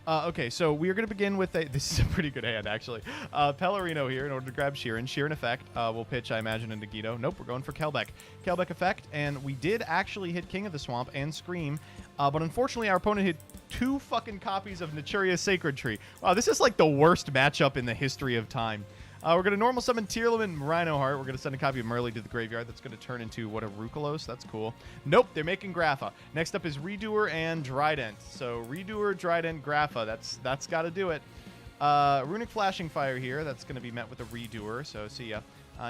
Okay, so we are going to begin with a... This is a pretty good hand, actually. Pellerino here in order to grab Sheeran. Sheeran effect. We'll pitch, I imagine, into Guido. Nope, we're going for Kelbeck. Kelbeck effect, and we did actually hit King of the Swamp and Scream, but unfortunately our opponent hit 2 fucking copies of Nichiria's Sacred Tree. Wow, this is like the worst matchup in the history of time. We're going to normal summon Tourlement and Rhino Heart. We're going to send a copy of Merly to the graveyard. That's going to turn into, what, a Rukalos? That's cool. Nope, they're making Grapha. Next up is Redoer and Drident. So Redoer, Drident, Grapha. That's got to do it. Runic Flashing Fire here. That's going to be met with a Redoer, so see ya.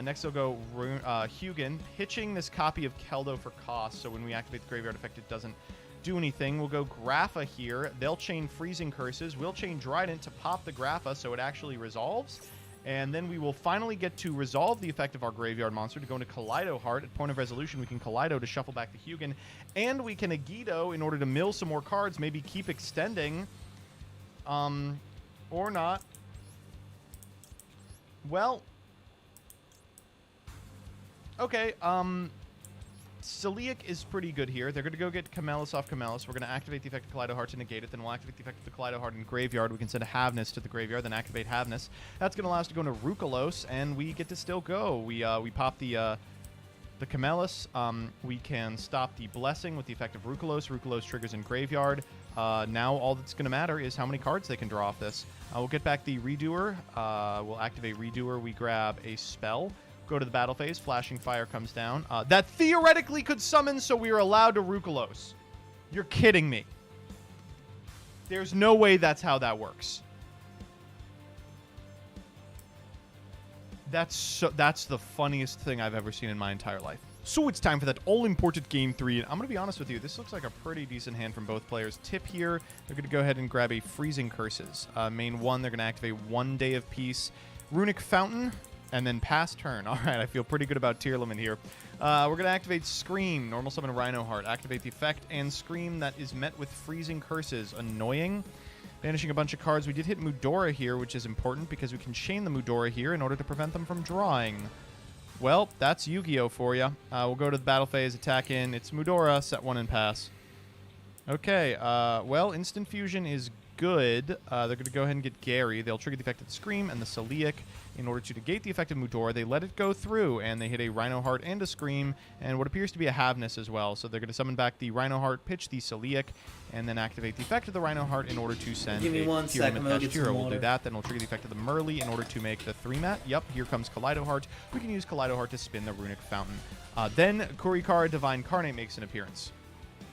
Next we'll go Hugin, pitching this copy of Keldo for cost. So when we activate the graveyard effect, it doesn't do anything. We'll go Grapha here. They'll chain Freezing Curses. We'll chain Drident to pop the Grapha so it actually resolves. And then we will finally get to resolve the effect of our graveyard monster to go into Kaleido Heart. At Point of Resolution, we can Kaleido to shuffle back the Hugin. And we can Agido in order to mill some more cards, maybe keep extending. Or not. Well. Okay, Celiac is pretty good here. They're going to go get Camelus off Camelus. We're going to activate the effect of Kaleido Heart to negate it. Then we'll activate the effect of the Kaleido Heart in graveyard. We can send a Havnus to the graveyard, then activate Havnus. That's going to allow us to go into Rukalos, and we get to still go. We pop the Camelus. We can stop the Blessing with the effect of Rukalos. Rukalos triggers in graveyard. Now all that's going to matter is how many cards they can draw off this. We'll get back the Redoer. We'll activate Redoer. We grab a spell. Go to the battle phase. Flashing Fire comes down. That theoretically could summon, so we are allowed to Rukalos. You're kidding me. There's no way that's how that works. That's the funniest thing I've ever seen in my entire life. So it's time for that all-important Game 3. And I'm going to be honest with you. This looks like a pretty decent hand from both players. Tip here. They're going to go ahead and grab a Freezing Curses. Main 1, they're going to activate 1 Day of Peace. Runic Fountain. And then pass turn. All right, I feel pretty good about Tourlement here. We're going to activate Scream. Normal summon Rhino Heart. Activate the effect and Scream that is met with Freezing Curses. Annoying. Banishing a bunch of cards. We did hit Mudora here, which is important because we can chain the Mudora here in order to prevent them from drawing. Well, that's Yu-Gi-Oh! For you. We'll go to the battle phase, attack in. It's Mudora, set 1 and pass. Okay, well, Instant Fusion is good. They're going to go ahead and get Gary. They'll trigger the effect of Scream and the Celiac in order to negate the effect of Mudora. They let it go through, and they hit a Rhino Heart and a Scream, and what appears to be a Havnus as well. So they're going to summon back the Rhino Heart, pitch the Celiac, and then activate the effect of the Rhino Heart in order to send Give me 1 second, I'll get some We'll water. do that. Then we'll trigger the effect of the Merly in order to make the 3-mat. Yep, here comes Kaleido Heart. We can use Kaleido Heart to spin the Runic Fountain. Then Kurikara Divine Carnate makes an appearance.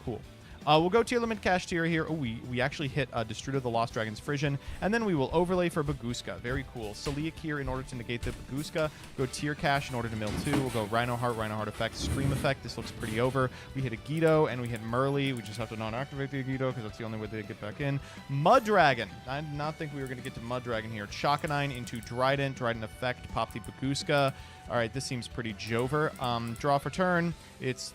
Cool. We'll go Tournement Cash tier here. Oh, we actually hit Destrudo the Lost Dragon's Frisian, and then we will overlay for Baguska. Very cool. Saliak here in order to negate the Baguska. Go tier cash in order to mill 2. We'll go Rhino Heart effect, Scream effect. This looks pretty over. We hit a Guido, and we hit Merly. We just have to non-activate the Guido because that's the only way they get back in. Mud Dragon. I did not think we were going to get to Mud Dragon here. Chakanine into Drident. Drident effect, pop the Baguska. All right, this seems pretty Jover. Draw for turn. It's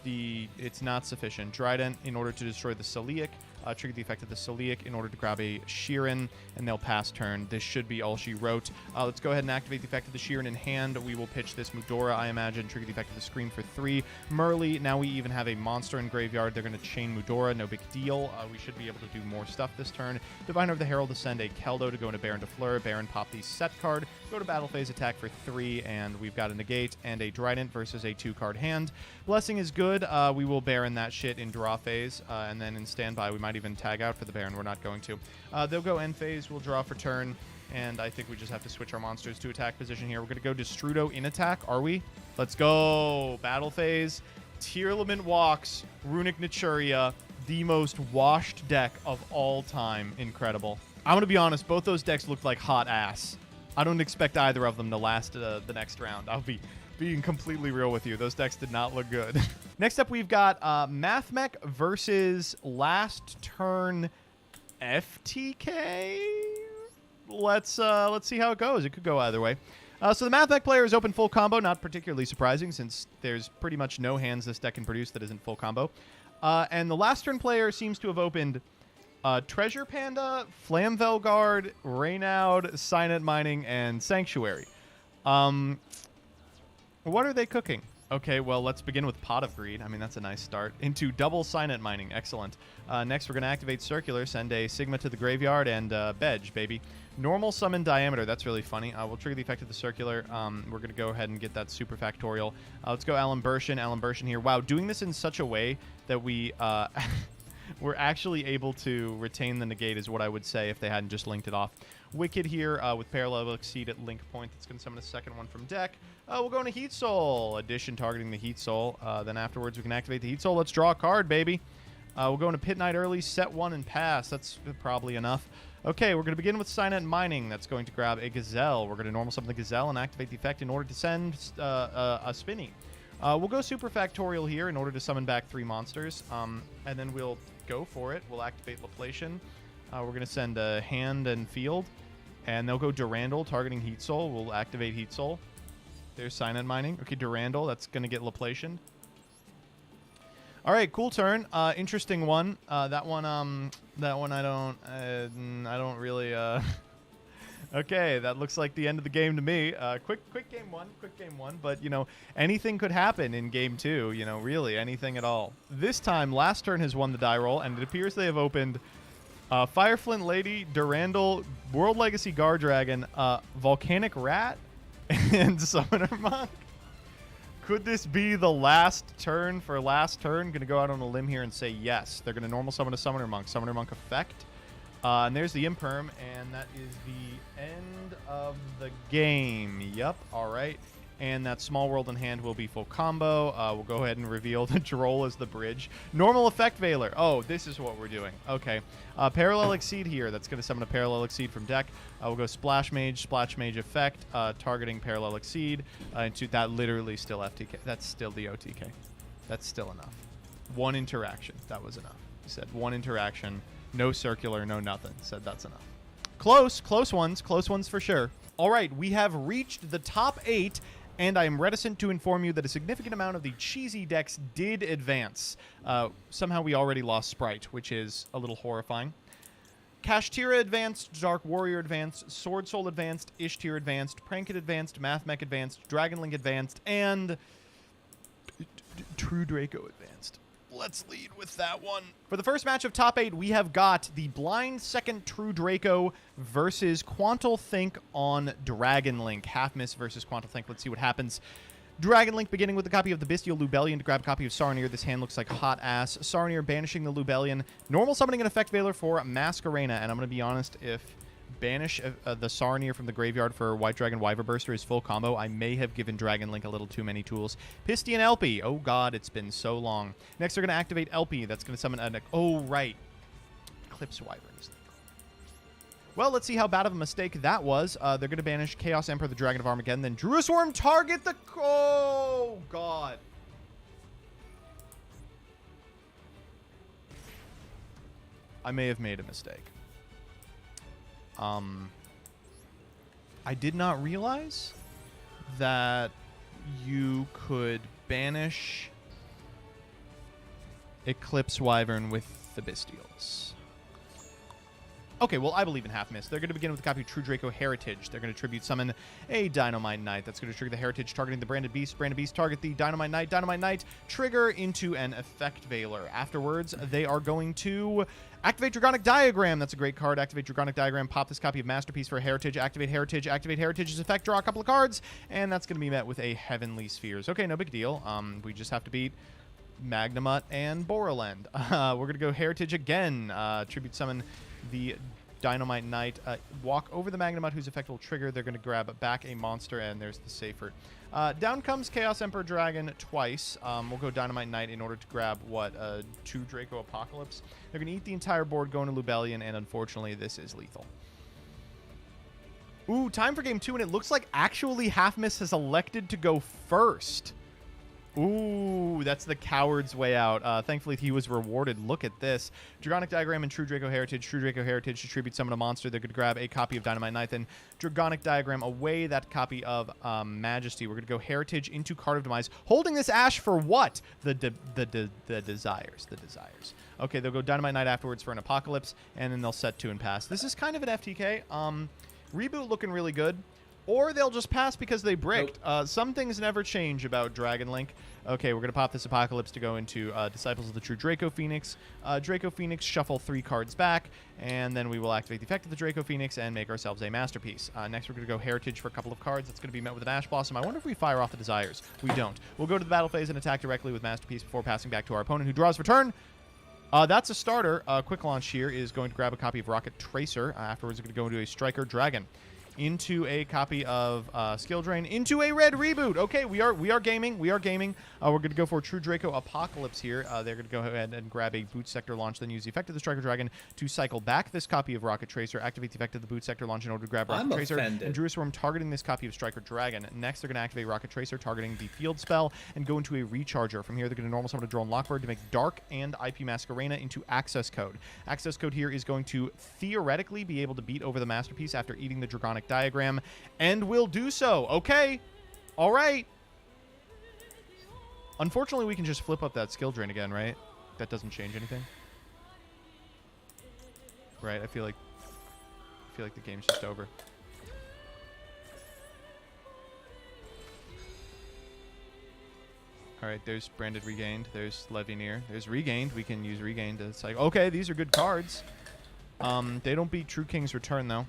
not sufficient. Drident in order to destroy the Saliak. Trigger the effect of the Saliak in order to grab a Sheeran, and they'll pass turn. This should be all she wrote. Let's go ahead and activate the effect of the Sheeran in hand. We will pitch this Mudora, I imagine. Trigger the effect of the Scream for 3. Merly, now we even have a monster in graveyard. They're going to chain Mudora, no big deal. We should be able to do more stuff this turn. Diviner of the Herald to send a Keldo to go into Baron de Fleur. Baron pop the set card. Go to battle phase, attack for 3, and we've got a negate and a Drident versus a 2-card hand. Blessing is good. We will Baron that shit in draw phase, and then in standby we might even tag out for the Baron. We're not going to. They'll go end phase. We'll draw for turn, and I think we just have to switch our monsters to attack position here. We're going to go Destrudo in attack, are we? Let's go. Battle phase. Tournement walks. Runic Naturia, the most washed deck of all time. Incredible. I'm going to be honest, both those decks looked like hot ass. I don't expect either of them to last the next round. I'll be being completely real with you. Those decks did not look good. Next up, we've got Mathmech versus Last Turn FTK. Let's see how it goes. It could go either way. So the Mathmech player is open full combo. Not particularly surprising since there's pretty much no hands this deck can produce that isn't full combo. And the Last Turn player seems to have opened Treasure Panda, Flamvelguard, Raynaud, Signet Mining, and Sanctuary. What are they cooking? Okay, well, let's begin with Pot of Greed. I mean, that's a nice start. Into double Signet Mining. Excellent. Next, we're going to activate Circular, send a Sigma to the graveyard, and Bedge, baby. Normal Summon Diameter. That's really funny. We'll trigger the effect of the Circular. We're going to go ahead and get that super factorial. Let's go Alimbertion. Alimbertion here. Wow, doing this in such a way that we... we're actually able to retain the negate is what I would say if they hadn't just linked it off. Wicked here with Parallel Exceed at link point. That's going to summon a second one from deck. We'll go into Heat Soul. Addition targeting the Heat Soul. Then afterwards we can activate the Heat Soul. Let's draw a card, baby. We'll go into Pit Knight early, set 1 and pass. That's probably enough. Okay, we're going to begin with Signet Mining. That's going to grab a Gazelle. We're going to normal summon the Gazelle and activate the effect in order to send a Spinny. We'll go Super Factorial here in order to summon back 3 monsters. And then we'll go for it. We'll activate Laplation. We're going to send a Hand and Field. And they'll go Durandal, targeting Heat Soul. We'll activate Heat Soul. There's Signet Mining. Okay, Durandal. That's going to get Laplation. All right, cool turn. Interesting one. That one I don't really... Okay, that looks like the end of the game to me. Quick game one. But, you know, anything could happen in game 2. You know, really, anything at all. This time, Last Turn has won the die roll, and it appears they have opened Fireflint Lady, Durandal, World Legacy Guard Dragon, Volcanic Rat, and Summoner Monk. Could this be the last turn for Last Turn? Going to go out on a limb here and say yes. They're going to normal summon a Summoner Monk. Summoner Monk effect. And there's the Imperm, and that is the end of the game. Yep, all right. And that Small World in hand will be full combo. We'll go ahead and reveal the Droll as the bridge. Normal Effect Veiler. Oh, this is what we're doing. Okay. Parallel Exceed here. That's going to summon a Parallel Exceed from deck. We'll go Splash Mage effect, targeting Parallel Exceed. Into that literally still FTK. That's still the OTK. That's still enough. 1 interaction. That was enough. He said 1 interaction. No circular, no nothing. Said that's enough. Close ones for sure. All right, we have reached the top 8, and I am reticent to inform you that a significant amount of the cheesy decks did advance. Somehow we already lost Sprite, which is a little horrifying. Kashtira advanced, Dark Warrior advanced, Sword Soul advanced, Ishtir advanced, Prankit advanced, Mathmech advanced, Dragonlink advanced, and True Draco advanced. Let's lead with that one. For the first match of top 8, we have got the blind second True Draco versus Quantal Think on Dragonlink. Half Miss versus Quantal Think. Let's see what happens. Dragonlink beginning with a copy of the Bestial Lubellion to grab a copy of Saronir. This hand looks like hot ass. Saronir banishing the Lubellion. Normal summoning an Effect Veiler for Masquerena. And I'm going to be honest, if banish the Saronir from the graveyard for White Dragon Wyver Burster is full combo. I may have given Dragon Link a little too many tools. Pisty and Elpie. Oh god, it's been so long. Next, they're going to activate Elpie. That's going to summon an... Oh, right. Eclipse Wyverns. Well, let's see how bad of a mistake that was. They're going to banish Chaos Emperor, the Dragon of Armageddon. Then Druid Worm target the... Oh, god. I may have made a mistake. I did not realize that you could banish Eclipse Wyvern with the Bestials. Okay, well, I believe in half miss. They're going to begin with a copy of True Draco Heritage. They're going to tribute summon a Dynamite Knight. That's going to trigger the Heritage, targeting the Branded Beast. Branded Beast target the Dynamite Knight. Dynamite Knight trigger into an Effect Veiler. Afterwards, they are going to activate Dragonic Diagram. That's a great card. Activate Dragonic Diagram. Pop this copy of Masterpiece for Heritage. Activate Heritage. Activate Heritage's effect. Draw a couple of cards. And that's going to be met with a Heavenly Spheres. Okay, no big deal. We just have to beat Magnemut and Borreland. We're going to go Heritage again. Tribute summon the Dynamite Knight. Walk over the Magnemut, whose effect will trigger. They're going to grab back a monster, and there's the Safer. Down comes Chaos Emperor Dragon twice. We'll go Dynamite Knight in order to grab, what, 2 Draco Apocalypse. They're going to eat the entire board, go into Lubellion, and unfortunately, this is lethal. Ooh, time for game 2, and it looks like actually Half Miss has elected to go first. Ooh, that's the coward's way out. Thankfully, he was rewarded. Look at this. Dragonic Diagram and True Draco Heritage. True Draco Heritage to tribute summon a monster. They're going to grab a copy of Dynamite Knight. Then Dragonic Diagram away that copy of Majesty. We're going to go Heritage into Card of Demise. Holding this Ash for what? The Desires. The Desires. Okay, they'll go Dynamite Knight afterwards for an Apocalypse, and then they'll set 2 and pass. This is kind of an FTK. Reboot looking really good. Or they'll just pass because they bricked. Nope. Some things never change about Dragon Link. Okay, we're going to pop this Apocalypse to go into Disciples of the True Draco Phoenix. Draco Phoenix, shuffle 3 cards back, and then we will activate the effect of the Draco Phoenix and make ourselves a Masterpiece. Next, we're going to go Heritage for a couple of cards. That's going to be met with an Ash Blossom. I wonder if we fire off the Desires. We don't. We'll go to the battle phase and attack directly with Masterpiece before passing back to our opponent, who draws for turn. That's a starter. Quick Launch here is going to grab a copy of Rocket Tracer. Afterwards, we're going to go into a Striker Dragon. Into a copy of Skill Drain, into a red reboot. Okay, we are gaming. We are gaming. We're going to go for True Draco Apocalypse here. They're going to go ahead and grab a Boot Sector Launch, then use the effect of the Striker Dragon to cycle back this copy of Rocket Tracer, activate the effect of the Boot Sector Launch in order to grab Rocket Tracer. And Druid Worm targeting this copy of Striker Dragon. Next, they're going to activate Rocket Tracer, targeting the Field Spell, and go into a Recharger. From here, they're going to normal summon a Drone Lockbird to make Dark and IP Masquerena into Access Code. Access Code here is going to theoretically be able to beat over the Masterpiece after eating the Dragonic Diagram. And will do so. Okay. All right. Unfortunately, we can just flip up that Skill Drain again, right? That doesn't change anything. Right? I feel like the game's just over. All right, there's Branded Regained. There's Levineer. There's Regained. We can use Regained to cycle. Okay, these are good cards. They don't beat True King's Return, though.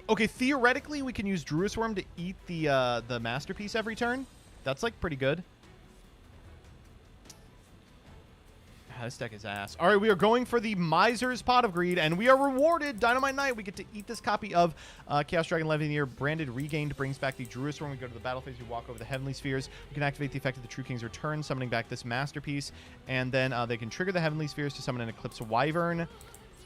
Okay, theoretically, we can use Druid Worm to eat the Masterpiece every turn. That's, like, pretty good. This deck is ass. All right, we are going for the Miser's Pot of Greed, and we are rewarded. Dynamite Knight, we get to eat this copy of Chaos Dragon Levineer. Branded Regained brings back the Druid Worm. We go to the battle phase. We walk over the Heavenly Spheres. We can activate the effect of the True King's Return, summoning back this Masterpiece. And then they can trigger the Heavenly Spheres to summon an Eclipse Wyvern.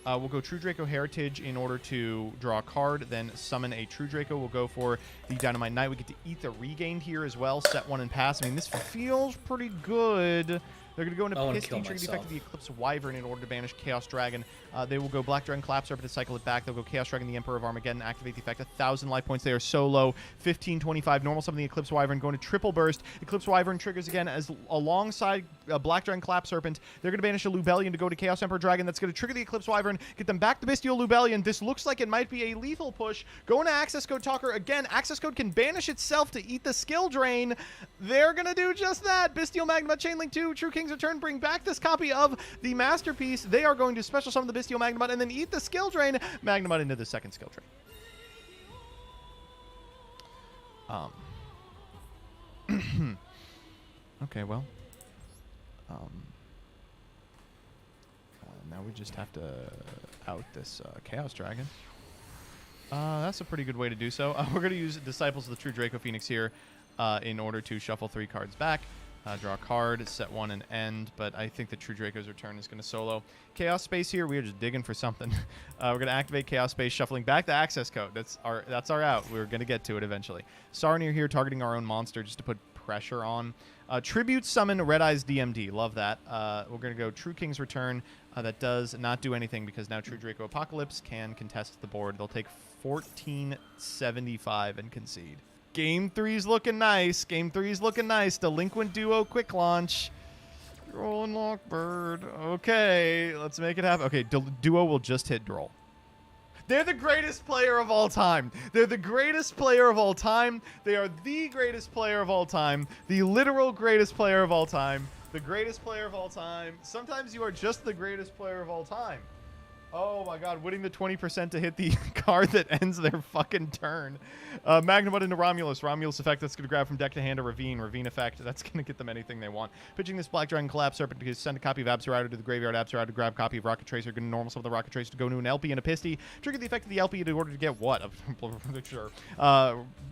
We'll go True Draco Heritage in order to draw a card, then summon a True Draco. We'll go for the Dynamite Knight. We get to eat the Regained here as well. Set 1 and pass. I mean, this feels pretty good. They're going to go into Pisty, trigger the effect of the Eclipse Wyvern in order to banish Chaos Dragon. They will go Black Dragon Collapse Serpent to cycle it back. They'll go Chaos Dragon, the Emperor of Armageddon, activate the effect. 1,000 life points. They are so low. 1525. Normal summon the Eclipse Wyvern, going to Triple Burst. Eclipse Wyvern triggers again as alongside Black Dragon Collapse Serpent. They're going to banish a Lubellion to go to Chaos Emperor Dragon. That's going to trigger the Eclipse Wyvern, get them back to Bestial Lubellion. This looks like it might be a lethal push. Going to Access Code Talker again. Access Code can banish itself to eat the Skill Drain. They're going to do just that. Bestial Magnemut Chainlink 2. True King's Return. Bring back this copy of the Masterpiece. They are going to special summon the Bestial Magnemut and then eat the Skill Drain. Magnemut into the second Skill Drain. Okay, well. Now we just have to out this Chaos Dragon. That's a pretty good way to do so. We're going to use Disciples of the True Draco Phoenix here in order to shuffle 3 cards back. Draw a card, set 1 and end, but I think the True Draco's return is going to solo. Chaos Space here, we are just digging for something. We're going to activate Chaos Space, shuffling back the access code. That's our out. We're going to get to it eventually. Sarnir here, targeting our own monster just to put pressure on. Tribute Summon Red Eyes DMD. Love that. We're going to go True King's Return. That does not do anything because now True Draco Apocalypse can contest the board. They'll take 1475 and concede. Game 3's looking nice. Game 3's looking nice. Delinquent Duo quick launch. Rolling Lockbird. Okay, let's make it happen. Okay, Duo will just hit Droll. They're the greatest player of all time. They're the greatest player of all time. They are the greatest player of all time. The literal greatest player of all time. The greatest player of all time. Sometimes you are just the greatest player of all time. Oh my god, winning the 20% to hit the card that ends their fucking turn. Magnamut into Romulus. Romulus effect, that's going to grab from deck to hand a Ravine. Ravine effect, that's going to get them anything they want. Pitching this Black Dragon Collapse Serpent to send a copy of Absorider to the graveyard. Absorider to grab a copy of Rocket Tracer. Going to normal summon the Rocket Tracer to go to an LP and a Pisty. Trigger the effect of the LP in order to get what? Sure.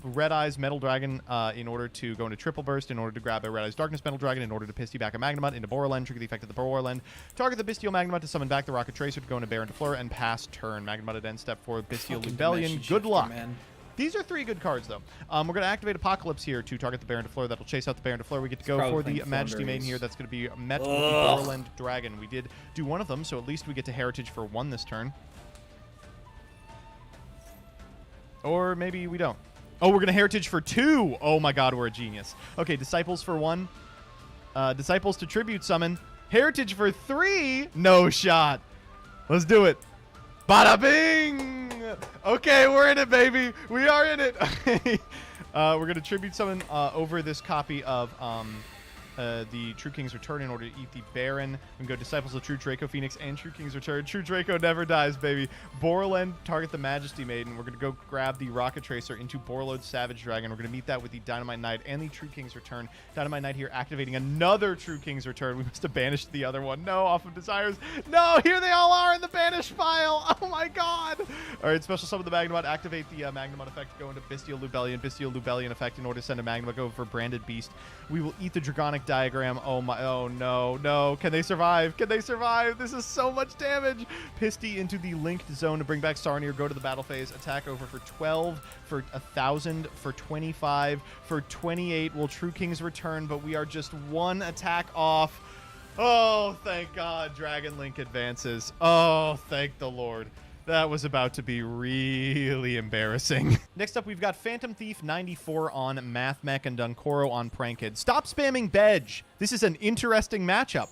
Red Eyes Metal Dragon in order to go into Triple Burst, in order to grab a Red Eyes Darkness Metal Dragon, in order to Pisty back a Magnamut into Borrowland. Trigger the effect of the Borrowland. Target the Bestial Magnamut to summon back the Rocket Tracer to go into Baron to Fleur and pass turn. Magnamut at end step for Bestial Rebellion. Good luck. Man. These are 3 good cards, though. We're going to activate Apocalypse here to target the Baron de Fleur. That'll chase out the Baron de Fleur. We get to go for the Majesty Maiden here. That's going to be met with the Borland Dragon. We did do one of them, so at least we get to Heritage for 1 this turn. Or maybe we don't. Oh, we're going to Heritage for 2. Oh my god, we're a genius. Okay, Disciples for 1. Disciples to Tribute Summon. Heritage for 3. No shot. Let's do it. Bada bing! Okay, we're in it, baby. We are in it. Okay. We're going to Tribute Summon over this copy of the True King's Return in order to eat the Baron. We can go Disciples of True Draco Phoenix and True King's Return. True Draco never dies, baby. Borland, target the Majesty Maiden. We're going to go grab the Rocket Tracer into Borlode Savage Dragon. We're going to meet that with the Dynamite Knight and the True King's Return. Dynamite Knight here activating another True King's Return. We must have banished the other one. No, off of Desires. No, here they all are in the banished pile. Oh my god. All right, special summon the Magnamut. Activate the Magnamut effect. Go into Bestial Lubellion. Bestial Lubellion effect in order to send a Magnamut. Go for Branded Beast. We will eat the Dragonic Diagram. Oh my, oh no, no. Can they survive? Can they survive? This is so much damage. Pisty into the linked zone to bring back Sarnir. Go to the battle phase. Attack over for 12, for 1,000, for 25, for 28. Will True King's Return, but we are just 1 attack off. Oh, thank God. Dragon Link advances. Oh, thank the Lord. That was about to be really embarrassing. Next up, we've got Phantom Thief 94 on Mathmech and Dunkoro on Prankid. Stop spamming Bedge. This is an interesting matchup.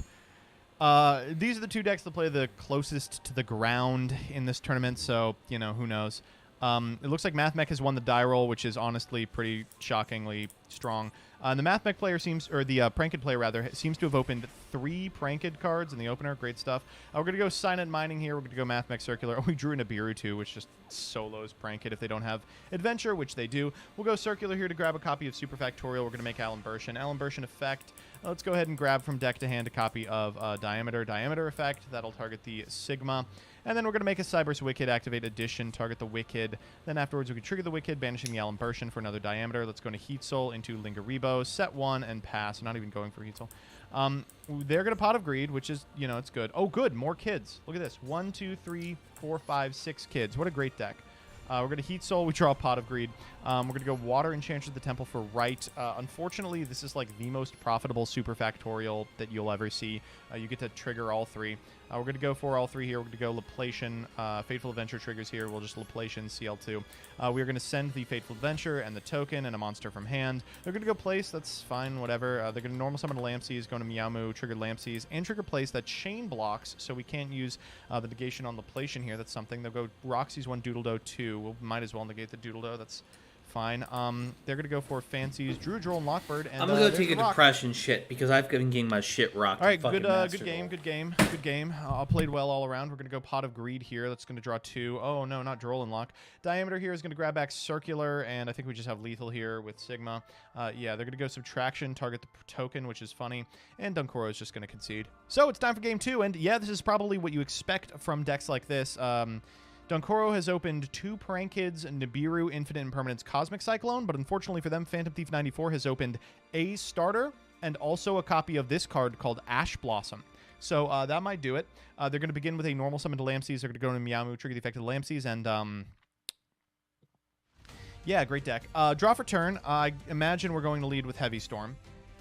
These are the 2 decks that play the closest to the ground in this tournament, so, you know, who knows. It looks like Mathmech has won the die roll, which is honestly pretty shockingly strong. The Mathmech player seems, or the Prankid player rather, seems to have opened 3 Prankid cards in the opener. Great stuff. We're going to go Silent Mining here. We're going to go Mathmech Circular. Oh, we drew in a Biru too, which just solos Prankid if they don't have Adventure, which they do. We'll go Circular here to grab a copy of Super Factorial. We're going to make Alan Burshin. Alan Burshin effect. Let's go ahead and grab from deck to hand a copy of Diameter. Diameter effect. That'll target the Sigma. And then we're going to make a Cyberse Wicked, activate Addition, target the Wicked. Then afterwards, we can trigger the Wicked, banishing the Alan Burshin for another Diameter. Let's go into Heat Soul, into Lingaribo, set 1, and pass. I'm not even going for Heat Soul. They're going to Pot of Greed, which is, you know, it's good. Oh, good. More kids. Look at this. 1, 2, 3, 4, 5, 6 kids. What a great deck. We're going to Heat Soul. We draw a Pot of Greed. We're going to go Water Enchantress of the Temple for right. Unfortunately, this is like the most profitable Super Factorial that you'll ever see. You get to trigger all 3. We're going to go for all 3 here. We're going to go Laplacian. Fateful Adventure triggers here. We'll just Laplacian CL2. We're going to send the Fateful Adventure and the token and a monster from hand. They're going to go Place. That's fine, whatever. They're going to normal summon a Lampseas, go to Meowmoo, trigger Lampseas, and trigger Place. That chain blocks, so we can't use the negation on Laplacian here. That's something. They'll go Roxy's 1, Doodledo 2. We might as well negate the Doodledo. That's fine. They're gonna go for Fancies, Drew, Droll, and Lockbird, and I'm gonna go there's take a the Rock. depression shit because I've been getting my shit rocked. All right, fucking good Master game, Roll. good game, good game. Played well all around. We're gonna go Pot of Greed here. That's gonna draw 2. Oh no, not Droll and Lock. Diameter here is gonna grab back Circular, and I think we just have Lethal here with Sigma. Yeah, they're gonna go Subtraction, target the token, which is funny, and Dunkoro is just gonna concede. So it's time for game 2, and yeah, this is probably what you expect from decks like this. Dunkoro has opened 2 Prankids, Nibiru, Infinite Impermanence, Cosmic Cyclone, but unfortunately for them, Phantom Thief 94 has opened a starter and also a copy of this card called Ash Blossom. So that might do it. They're going to begin with a normal summon to Lampseas. They're going to go into Meowmoo, trigger the effect of the Lampseas, and yeah, great deck. Draw for turn. I imagine we're going to lead with Heavy Storm.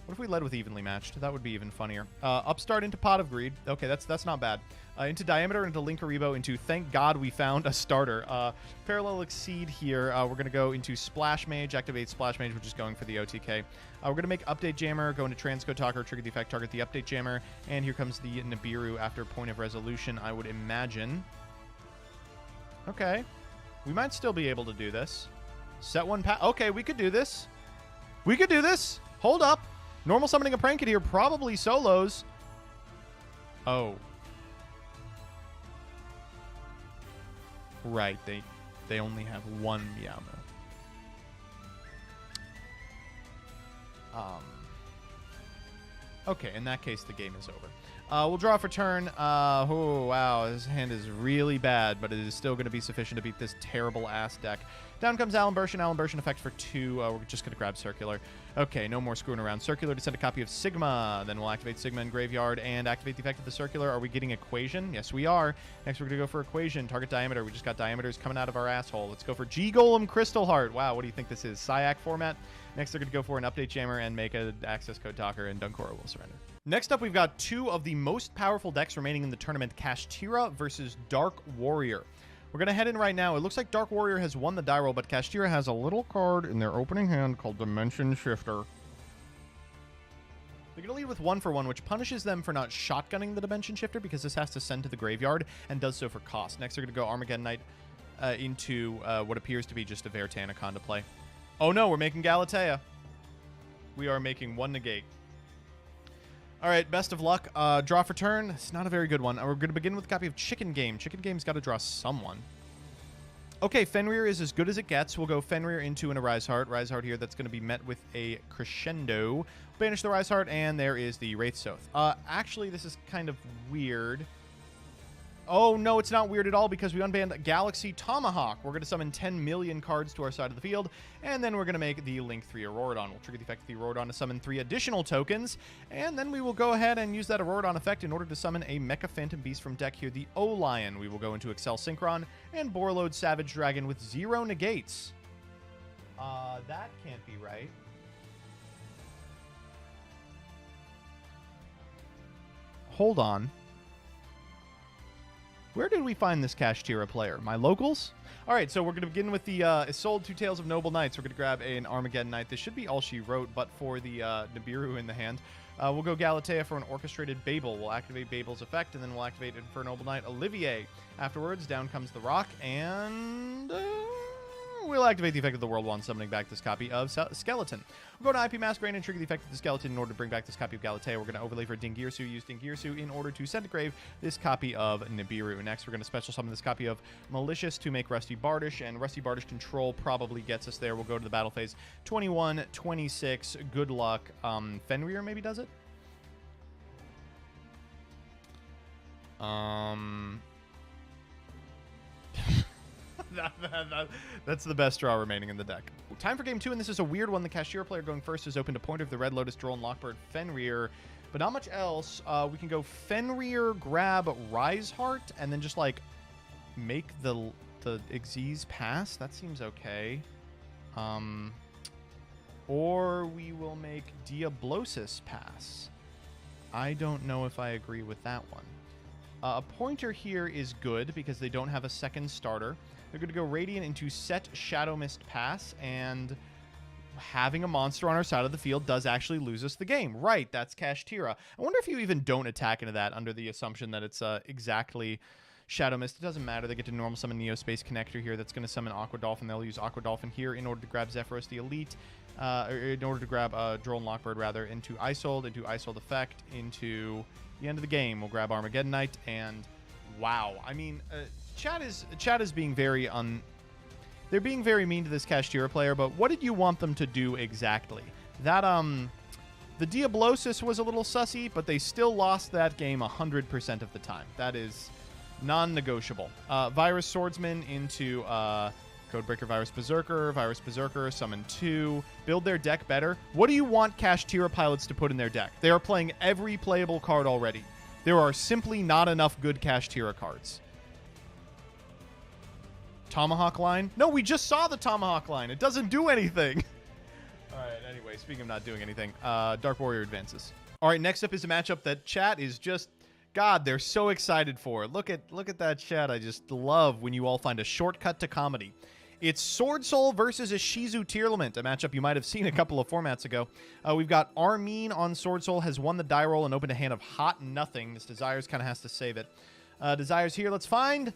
What if we led with Evenly Matched? That would be even funnier. Upstart into Pot of Greed. Okay, that's not bad. Into Diameter, into Linkaribo, into Thank God We Found a Starter. Parallel Exceed here. We're going to go into Splash Mage, activate Splash Mage, which is going for the OTK. We're going to make Update Jammer, go into Transcode Talker, trigger the effect, target the Update Jammer, and here comes the Nibiru after Point of Resolution, I would imagine. Okay. We might still be able to do this. Set 1 okay, we could do this. We could do this. Hold up. Normal summoning a Prankit here probably solos. Oh. Right, they only have 1 Meowmoo. Okay, in that case, the game is over. We'll draw for turn. Oh, wow, his hand is really bad, but it is still going to be sufficient to beat this terrible-ass deck. Down comes Alan Burschen effect for 2. We're just going to grab Circular. Okay, no more screwing around. Circular to send a copy of Sigma. Then we'll activate Sigma in Graveyard and activate the effect of the Circular. Are we getting Equation? Yes, we are. Next, we're going to go for Equation. Target Diameter. We just got Diameters coming out of our asshole. Let's go for G-Golem Crystal Heart. Wow, what do you think this is? Syac format? Next, they're going to go for an Update Jammer and make an Access Code Talker, and Dunkoro will surrender. Next up, we've got 2 of the most powerful decks remaining in the tournament, Kashtira versus Dark Warrior. We're going to head in right now. It looks like Dark Warrior has won the die roll, but Kashtira has a little card in their opening hand called Dimension Shifter. They're going to lead with 1-for-1, which punishes them for not shotgunning the Dimension Shifter because this has to send to the graveyard and does so for cost. Next, they're going to go Armageddon Knight into what appears to be just a Vertanakan to play. Oh no, we're making Galatea. We are making 1 negate. All right, best of luck. Draw for turn. It's not a very good one. We're going to begin with a copy of Chicken Game. Chicken Game's got to draw someone. Okay, Fenrir is as good as it gets. We'll go Fenrir into an Arise Heart. Rise Heart here, that's going to be met with a Crescendo. Banish the Rise Heart, and there is the Wraith Soth. Actually, this is kind of weird. Oh, no, it's not weird at all because we unbanned Galaxy Tomahawk. We're going to summon 10 million cards to our side of the field, and then we're going to make the Link 3 Auroradon. We'll trigger the effect of the Auroradon to summon 3 additional tokens, and then we will go ahead and use that Auroradon effect in order to summon a Mecha Phantom Beast from deck here, the O-Lion. We will go into Excel Synchron and Borreload Savage Dragon with 0 negates. That can't be right. Hold on. Where did we find this Kashtira player? My locals? All right, so we're going to begin with the Isolde 2 Tales of Noble Knights. We're going to grab an Armageddon Knight. This should be all she wrote, but for the Nibiru in the hand. We'll go Galatea for an Orchestrated Babel. We'll activate Babel's effect, and then we'll activate it for Noble Knight Olivier. Afterwards, down comes the Rock, and we'll activate the effect of the World Wand, summoning back this copy of Skeleton. We'll go to IP Masquerade and trigger the effect of the Skeleton in order to bring back this copy of Galatea. We're going to overlay for Dingirsu, use Dingirsu in order to send to grave this copy of Nibiru. Next, we're going to special summon this copy of Malicious to make Rusty Bardish, and Rusty Bardish control probably gets us there. We'll go to the battle phase. 21, 26, good luck. Fenrir maybe does it? That's the best draw remaining in the deck. Time for game 2, and this is a weird one. The Kashtira player going first is open to Pointer of the Red Lotus, Droll, and Lockbird, Fenrir, but not much else. We can go Fenrir, grab Rise Heart, and then just, like, make the Xyz pass. That seems okay. Or we will make Diablosis pass. I don't know if I agree with that one. A Pointer here is good because they don't have a second starter. They're going to go Radiant into Set Shadow Mist pass, and having a monster on our side of the field does actually lose us the game. Right, that's Kashtira. I wonder if you even don't attack into that under the assumption that it's exactly Shadow Mist. It doesn't matter. They get to normal summon Neo Space Connector here. That's going to summon Aqua Dolphin. They'll use Aqua Dolphin here in order to grab Zephyros the Elite, or in order to grab Droll and Lockbird, rather, into Isold, into Isold Effect, into the end of the game. We'll grab Armageddon Knight, and wow. I mean, chat is being very they're being very mean to this Kashtira player, but what did you want them to do exactly? That, the Diablosis was a little sussy, but they still lost that game 100% of the time. That is non-negotiable. Virus Swordsman into Codebreaker Virus Berserker, summon 2, build their deck better. What do you want Kashtira pilots to put in their deck? They are playing every playable card already. There are simply not enough good Kashtira cards. Tomahawk line? No, we just saw the Tomahawk line. It doesn't do anything. All right, anyway, speaking of not doing anything, Dark Warrior advances. All right, next up is a matchup that chat is just, God, they're so excited for. Look at that chat. I just love when you all find a shortcut to comedy. It's Sword Soul versus a Shizu Tournement, a matchup you might have seen a couple of formats ago. We've got Armin on Sword Soul, has won the die roll and opened a hand of hot nothing. This Desires kind of has to save it. Desires here, let's find...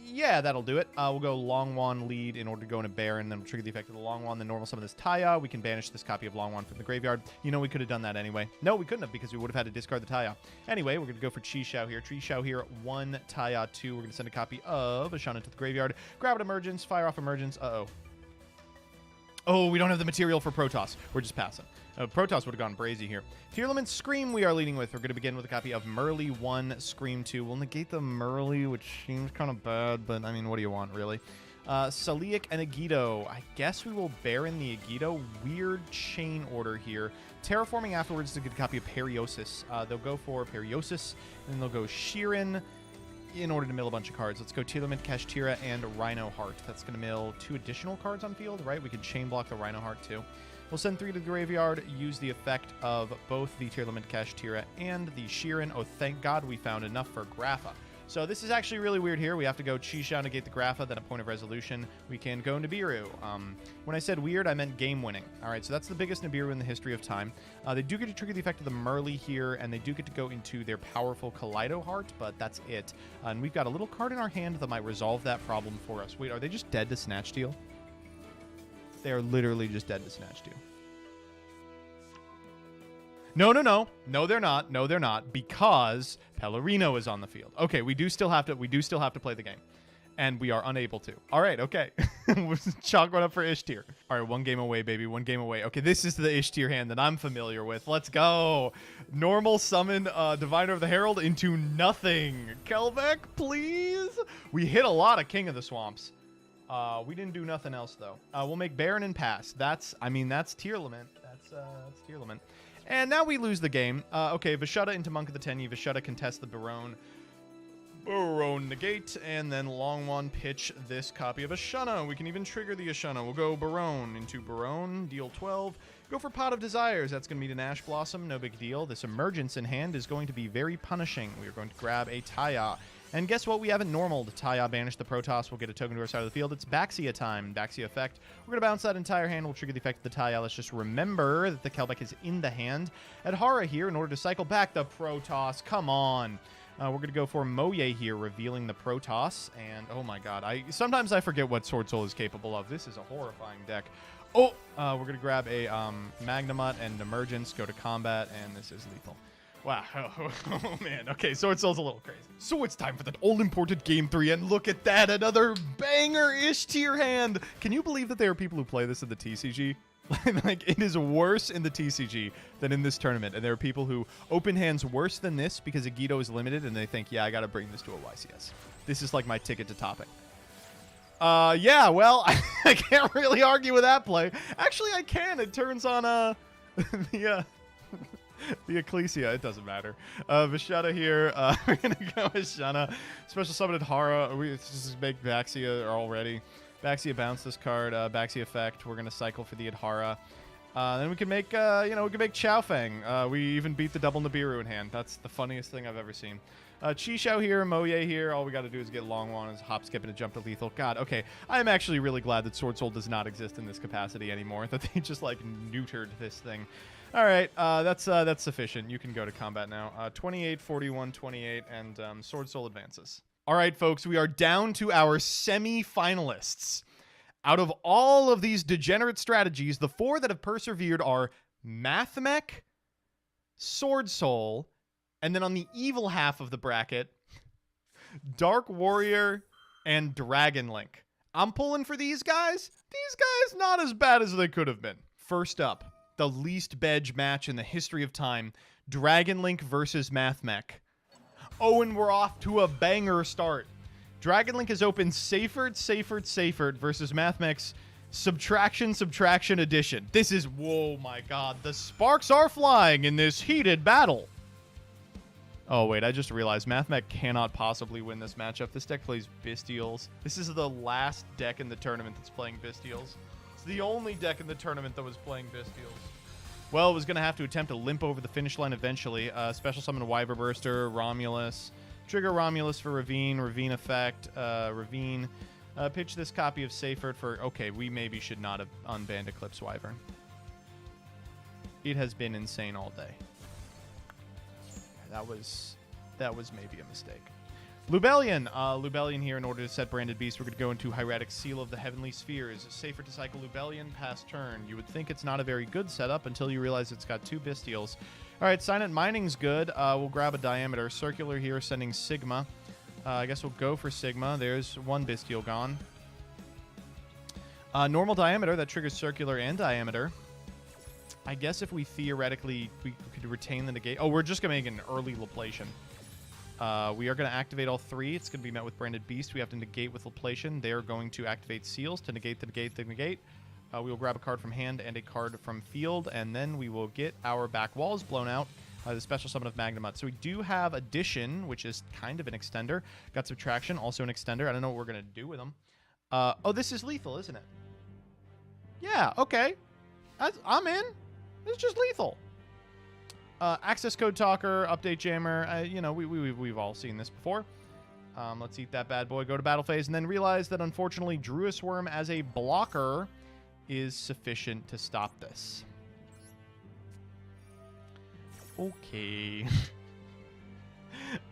yeah, that'll do it. We'll go Long Wand lead in order to go into Baron, then we'll trigger the effect of the Long Wand, then normal summon this Taya. We can banish this copy of Long Wand from the graveyard. You know, we could have done that anyway. No, we couldn't have, because we would have had to discard the Taya. Anyway, we're going to go for Chi Shao here. Chi Shao here, 1 Taya, 2. We're going to send a copy of Ashana to the graveyard. Grab an Emergence, fire off Emergence. Uh-oh. Oh, we don't have the material for Protoss. We're just passing. Protoss would have gone brazy here. Tearlament Scream we are leading with. We're going to begin with a copy of Merly 1, Scream 2. We'll negate the Merly, which seems kind of bad, but I mean, what do you want, really? Saliak and Agido. I guess we will Baron the Agido. Weird chain order here. Terraforming afterwards to get a copy of Periosis. They'll go for Periosis, and then they'll go Sheeran in order to mill a bunch of cards. Let's go Tearlament, Kashtira, and Rhino Heart. That's going to mill 2 additional cards on field, right? We can chain block the Rhino Heart, too. We'll send 3 to the graveyard, use the effect of both the Tearlament, Kashtira, and the Sheeran. Oh, thank God we found enough for Grapha. So this is actually really weird here. We have to go Chi Shao, negate the Grapha, then a Point of Resolution. We can go Nibiru. When I said weird, I meant game-winning. All right, so that's the biggest Nibiru in the history of time. They do get to trigger the effect of the Merly here, and they do get to go into their powerful Kaleido Heart, but that's it. And we've got a little card in our hand that might resolve that problem for us. Wait, are they just dead to Snatch Steal? They are literally just dead to Snatch Steal. No. No, they're not. No, they're not. Because Pellerino is on the field. Okay, we do still have to play the game. And we are unable to. All right, okay. Chalk one up for Ishtir. All right, 1 game away, baby. 1 game away. Okay, this is the Ishtir hand that I'm familiar with. Let's go. Normal summon Diviner of the Herald into nothing. Kelbeck, please. We hit a lot of King of the Swamps. We didn't do nothing else, though. We'll make Baron and pass. That's Tearlament. That's Tearlament. And now we lose the game. Okay, Vashutta into Monk of the Tenyi. Vashutta contest the Barone. Barone negate, and then Long Wand pitch this copy of Ashana. We can even trigger the Ashana. We'll go Barone into Barone, deal 12. Go for Pot of Desires. That's going to meet an Ash Blossom. No big deal. This Emergence in hand is going to be very punishing. We are going to grab a Taya. And guess what? We haven't normaled. Taya banish the Protoss. We'll get a token to our side of the field. It's Baxia time. Baxia effect. We're going to bounce that entire hand. We'll trigger the effect of the Taya. Let's just remember that the Kelbeck is in the hand. Adhara here in order to cycle back the Protoss. Come on. We're going to go for Moye here, revealing the Protoss. And, oh my god, sometimes I forget what Sword Soul is capable of. This is a horrifying deck. Oh! We're going to grab a Magnamut and Emergence, go to combat, and this is lethal. Wow. Oh, man. Okay, Sword Soul's a little crazy. So it's time for that all-important Game 3, and look at that! Another banger-ish tier hand! Can you believe that there are people who play this in the TCG? Like, it is worse in the TCG than in this tournament, and there are people who open hands worse than this because Agido is limited, and they think, yeah, I gotta bring this to a YCS. This is like my ticket to topic. Yeah, well, I can't really argue with that play. Actually, I can. It turns on, the Ecclesia. It doesn't matter. Vashutta here. We're gonna go Ashana. Special summon Adhara. We just make Baxia already. Baxia bounce this card. Baxia effect. We're gonna cycle for the Adhara. Then we can make, we can make Chao Fang. We even beat the double Nibiru in hand. That's the funniest thing I've ever seen. Chi here, Moye here. All we got to do is get Long Wan, hop, skip, and a jump to lethal. God, okay. I'm actually really glad that Sword Soul does not exist in this capacity anymore. That they just, like, neutered this thing. All right, that's sufficient. You can go to combat now. 28, 41, 28, and Sword Soul advances. All right, folks, we are down to our semi-finalists. Out of all of these degenerate strategies, the 4 that have persevered are Mathmech, Sword Soul, and then on the evil half of the bracket, Dark Warrior and Dragon Link. I'm pulling for these guys. These guys not as bad as they could have been. First up, the least bedge match in the history of time, Dragon Link versus Mathmech. Oh, and we're off to a banger start. Dragon Link has opened Seyfert versus Mathmech's Subtraction Edition. This is, whoa my god, the sparks are flying in this heated battle. Oh wait, I just realized Mathmech cannot possibly win this matchup. This deck plays Bestials. This is the last deck in the tournament that's playing Bestials. It's the only deck in the tournament that was playing Bestials. Well, it was going to have to attempt to limp over the finish line eventually. Special summon Wyverburster, Romulus. Trigger Romulus for Ravine, Ravine effect, Ravine. Pitch this copy of Seyfert for... Okay, we maybe should not have unbanned Eclipse Wyvern. It has been insane all day. That was maybe a mistake. Lubellion. Lubellion here in order to set Branded Beast. We're going to go into Hieratic Seal of the Heavenly Spheres. Seyfert to cycle Lubellion, pass turn. You would think it's not a very good setup until you realize it's got 2 Bestials. All right, Silent Mining's good. We'll grab a Diameter. Circular here, sending Sigma. I guess we'll go for Sigma. There's 1 Bestial gone. Normal Diameter, that triggers Circular and Diameter. I guess if we theoretically, we could retain the negate. Oh, we're just going to make an early Laplation. We are going to activate all 3. It's going to be met with Branded Beast. We have to negate with Laplation. They are going to activate Seals to negate the negate the negate. We will grab a card from hand and a card from field, and then we will get our back walls blown out. The special summon of Magnamut. So we do have Addition, which is kind of an extender. Got Subtraction, also an extender. I don't know what we're going to do with them. Oh, this is lethal, isn't it? Yeah, okay. I'm in. It's just lethal. Access Code Talker, Update Jammer. You know, we've all seen this before. Let's eat that bad boy, go to battle phase, and then realize that unfortunately Druis Worm as a blocker is sufficient to stop this. Okay.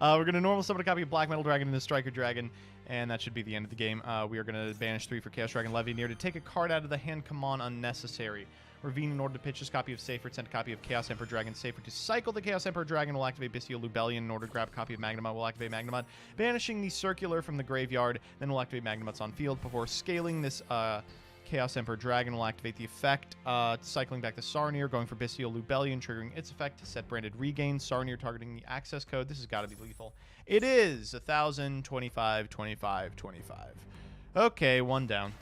We're going to normal summon a copy of Black Metal Dragon into Striker Dragon, and that should be the end of the game. We are going to banish 3 for Chaos Dragon Levianeer to take a card out of the hand. Come on, unnecessary. Ravine in order to pitch this copy of Seyfert, send a copy of Chaos Emperor Dragon Seyfert to cycle the Chaos Emperor Dragon. Will activate Bestial Lubellion in order to grab a copy of Magnamut. Will activate Magnamut, banishing the Circular from the graveyard. Then we'll activate Magnamuts on field before scaling this Chaos Emperor Dragon. Will activate the effect, cycling back to Sarnier, going for Bestial Lubellion, triggering its effect to set Branded Regain. Sarnier targeting the access code. This has got to be lethal. It is 1,000, 25, 25, 25. Okay, 1 down.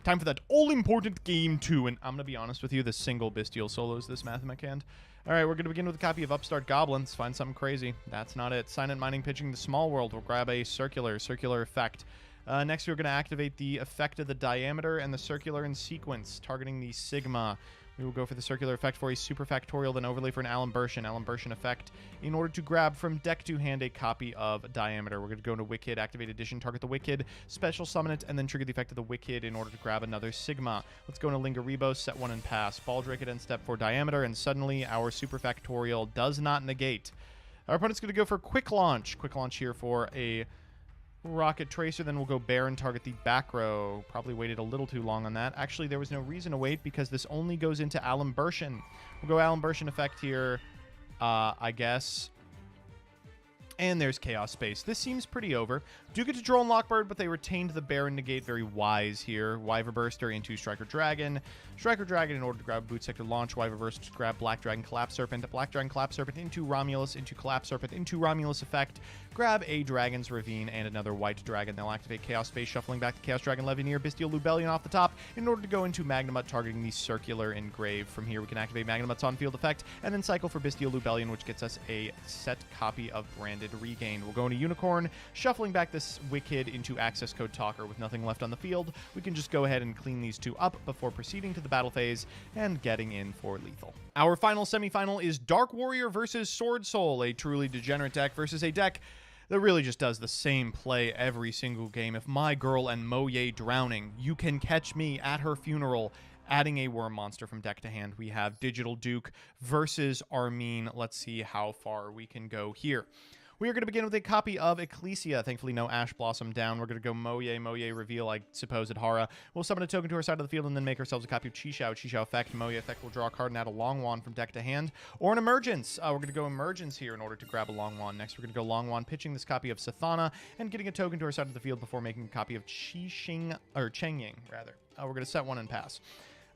Time for that all-important game 2, and I'm going to be honest with you, the single Bestial solos this Mathmech hand. Alright, we're going to begin with a copy of Upstart Goblin. Let's find something crazy. That's not it. Silent Mining pitching the Small World. We'll grab a Circular effect. Next, we're going to activate the effect of the Diameter and the Circular in sequence, targeting the Sigma. We will go for the Circular effect for a Super Factorial, then overlay for an Alimbertion effect in order to grab from deck to hand a copy of Diameter. We're going to go into Wicked, activate Addition, target the Wicked, special summon it, and then trigger the effect of the Wicked in order to grab another Sigma. Let's go into Lingaribos, set 1 and pass. Baldrake at end step for Diameter, and suddenly our Super Factorial does not negate. Our opponent's going to go for Quick Launch. Quick Launch here for a Rocket Tracer, then we'll go Baron, target the back row. Probably waited a little too long on that. Actually, there was no reason to wait because this only goes into Alimbertion. We'll go Alimbertion effect here, I guess. And there's Chaos Space. This seems pretty over. Do get to draw on Lockbird, but they retained the Baron negate. Very wise here. Wyverburster into Striker Dragon. Striker Dragon in order to grab Boot Sector Launch. Wyverburster to grab Black Dragon Collapse Serpent. Black Dragon Collapse Serpent into Romulus, into Collapse Serpent, into Romulus effect. Grab a Dragon's Ravine and another White Dragon. They'll activate Chaos Space, shuffling back the Chaos Dragon Levianeer, Bestial Lubellion off the top in order to go into Magnamut, targeting the Circular Engrave. From here, we can activate Magnamut's on-field effect and then cycle for Bestial Lubellion, which gets us a set copy of Branded Regain. We'll go into Unicorn, shuffling back this Wicked into Access Code Talker. With nothing left on the field, we can just go ahead and clean these 2 up before proceeding to the battle phase and getting in for lethal. Our final semifinal is Dark Warrior versus Sword Soul, a truly degenerate deck versus a deck that really just does the same play every single game. If my girl and Moye drowning, you can catch me at her funeral adding a worm monster from deck to hand. We have Digital Duke versus Armin. Let's see how far we can go here. We are going to begin with a copy of Ecclesia. Thankfully, no Ash Blossom down. We're going to go Moye reveal, I suppose, at Hara. We'll summon a token to our side of the field and then make ourselves a copy of Chi-Xiao. Chi-Xiao effect. Moye effect will draw a card and add a Long Wand from deck to hand. Or an Emergence. We're going to go Emergence here in order to grab a Long Wand. Next, we're going to go Long Wand, pitching this copy of Sathana and getting a token to our side of the field before making a copy of Cheng Ying, rather. We're going to set one and pass.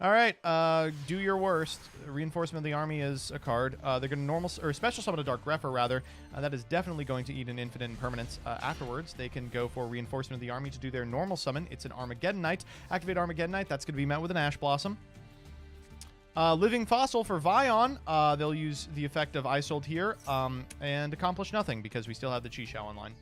All right, do your worst. Reinforcement of the Army is a card. They're going to normal or special summon a Dark Grepher, rather. That is definitely going to eat an infinite impermanence. Afterwards, they can go for Reinforcement of the Army to do their normal summon. It's an Armageddon Knight. Activate Armageddon Knight. That's going to be met with an Ash Blossom. Living Fossil for Vion. They'll use the effect of Isold here and accomplish nothing because we still have the Chi-Xiao online.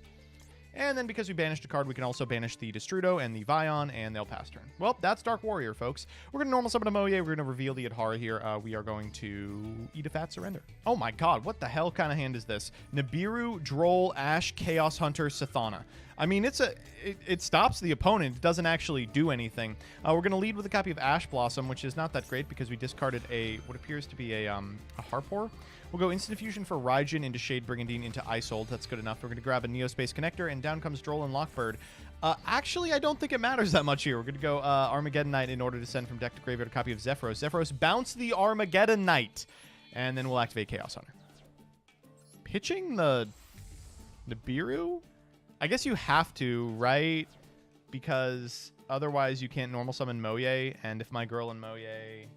And then because we banished a card, we can also banish the Destrudo and the Vion, and they'll pass turn. Well, that's Dark Warrior, folks. We're going to normal summon a Moye. We're going to reveal the Adhara here. We are going to eat a fat surrender. Oh my god, what the hell kind of hand is this? Nibiru, Droll, Ash, Chaos Hunter, Sathana. I mean, it stops the opponent. It doesn't actually do anything. We're going to lead with a copy of Ash Blossom, which is not that great because we discarded what appears to be a Harpor. We'll go Instant Fusion for Raijin into Shade Brigandine into Isold. That's good enough. We're going to grab a Neospace Connector, and down comes Droll and Lockbird. Actually, I don't think it matters that much here. We're going to go Armageddon Knight in order to send from deck to graveyard a copy of Zephyros. Zephyros, bounce the Armageddon Knight, and then we'll activate Chaos Hunter. Pitching the Nibiru? I guess you have to, right? Because otherwise you can't normal summon Moye, and if my girl and Moye...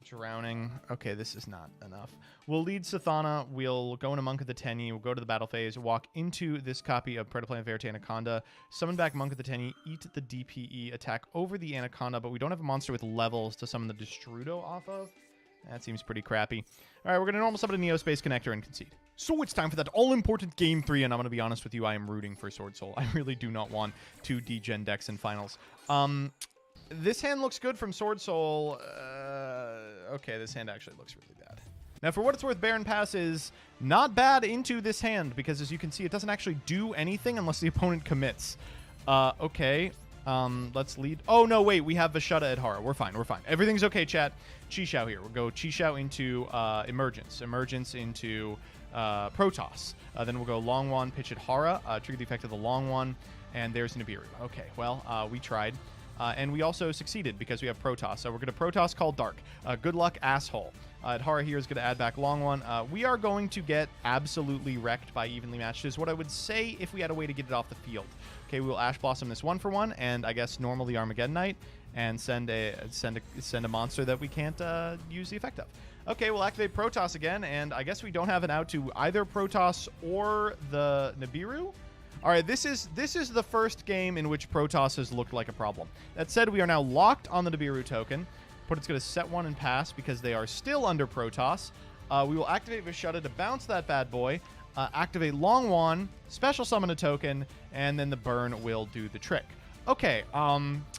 drowning. Okay, this is not enough. We'll lead Sathana. We'll go into Monk of the Tenyi. We'll go to the battle phase. Walk into this copy of Predaplan Verite Anaconda. Summon back Monk of the Tenyi. Eat the DPE. Attack over the Anaconda, but we don't have a monster with levels to summon the Destrudo off of. That seems pretty crappy. All right, we're going to normal summon a Neospace Connector and concede. So it's time for that all-important Game 3, and I'm going to be honest with you, I am rooting for Sword Soul. I really do not want two D-Gen decks in finals. This hand looks good from Sword Soul. Okay, this hand actually looks really bad. Now, for what it's worth, Baron Pass is not bad into this hand, because as you can see, it doesn't actually do anything unless the opponent commits. Okay. Let's lead. Oh, no, wait. We have Vashutta at Hara. We're fine. We're fine. Everything's okay, chat. Chi-Xiao here. We'll go Chi-Xiao into Emergence. Emergence into Protoss. Then we'll go Long Wand, pitch at Hara, trigger the effect of the Long Wand, and there's Nibiru. Okay, well, we tried. And we also succeeded because we have Protoss. So we're going to Protoss call Dark. Good luck, asshole. Adhara here is going to add back Long One. We are going to get absolutely wrecked by evenly matched is what I would say if we had a way to get it off the field. Okay, we will Ash Blossom this 1-for-1, and I guess normal the Armageddon Knight, and send a monster that we can't use the effect of. Okay, we'll activate Protoss again, and I guess we don't have an out to either Protoss or the Nibiru. All right, this is the first game in which Protoss has looked like a problem. That said, we are now locked on the Nibiru token, but it's going to set one and pass because they are still under Protoss. We will activate Vashutta to bounce that bad boy, activate Long Wand, special summon a token, and then the burn will do the trick. Okay,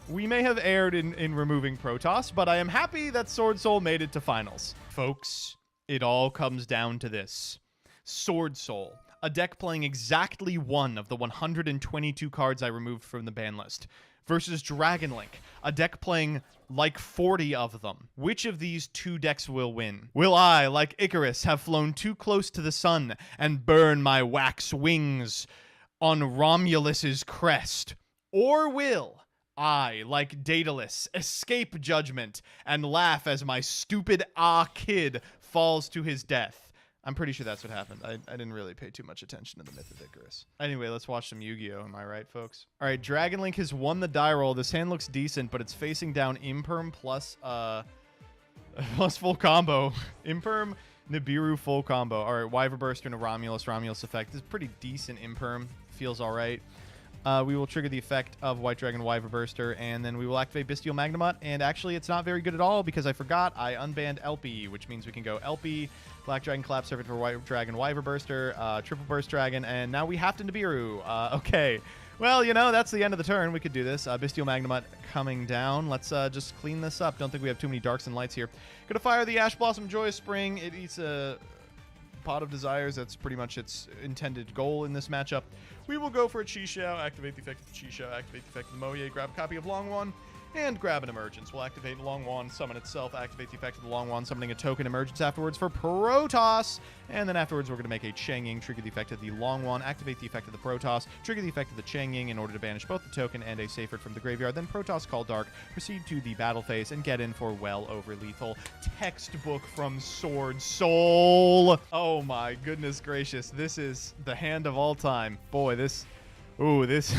we may have erred in removing Protoss, but I am happy that Sword Soul made it to finals. Folks, it all comes down to this. Sword Soul. A deck playing exactly one of the 122 cards I removed from the ban list, versus Dragonlink, a deck playing like 40 of them. Which of these two decks will win? Will I, like Icarus, have flown too close to the sun and burn my wax wings on Romulus's crest? Or will I, like Daedalus, escape judgment and laugh as my stupid kid falls to his death? I'm pretty sure that's what happened. I didn't really pay too much attention to the Myth of Icarus. Anyway, let's watch some Yu-Gi-Oh! Am I right, folks? All right, Dragonlink has won the die roll. This hand looks decent, but it's facing down Imperm plus full combo. Imperm, Nibiru, full combo. All right, Wyverburster and a Romulus effect. This is pretty decent Imperm. Feels all right. We will trigger the effect of White Dragon Wyverburster, and then we will activate Bestial Magnemut. And actually, it's not very good at all because I forgot I unbanned LP, which means we can go LP, Black Dragon Collapse Serpent for White Dragon Wyverburster, Triple Burst Dragon, and now we have to Nibiru. Okay. Well, you know, that's the end of the turn. We could do this. Bestial Magnemut coming down. Let's just clean this up. Don't think we have too many darks and lights here. Gonna fire the Ash Blossom Joyous Spring. It eats a Pot of Desires. That's pretty much its intended goal in this matchup. We will go for a Chi Xiao, activate the effect of the Chi Xiao, activate the effect of the Moye, grab a copy of Long Wan, and grab an Emergence. We'll activate Long Wan, summon itself, activate the effect of the Long Wan, summoning a token Emergence afterwards for Protoss. And then afterwards, we're going to make a Chang'Ying, trigger the effect of the Long Wan, activate the effect of the Protoss, trigger the effect of the Chang'Ying in order to banish both the token and a Seyfert from the graveyard. Then Protoss Call Dark, proceed to the battle phase, and get in for well over lethal. Textbook from Sword Soul. Oh my goodness gracious. This is the hand of all time. Boy, this... Ooh, this...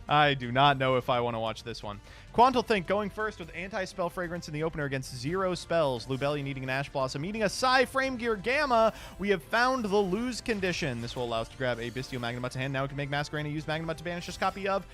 I do not know if I want to watch this one. Quantal Think going first with Anti-Spell Fragrance in the opener against 0 spells. Lubellion eating an Ash Blossom, eating a Psy Frame Gear Gamma. We have found the lose condition. This will allow us to grab a Bestial Magnemite to hand. Now we can make Masquerade and use Magnemite to banish this copy of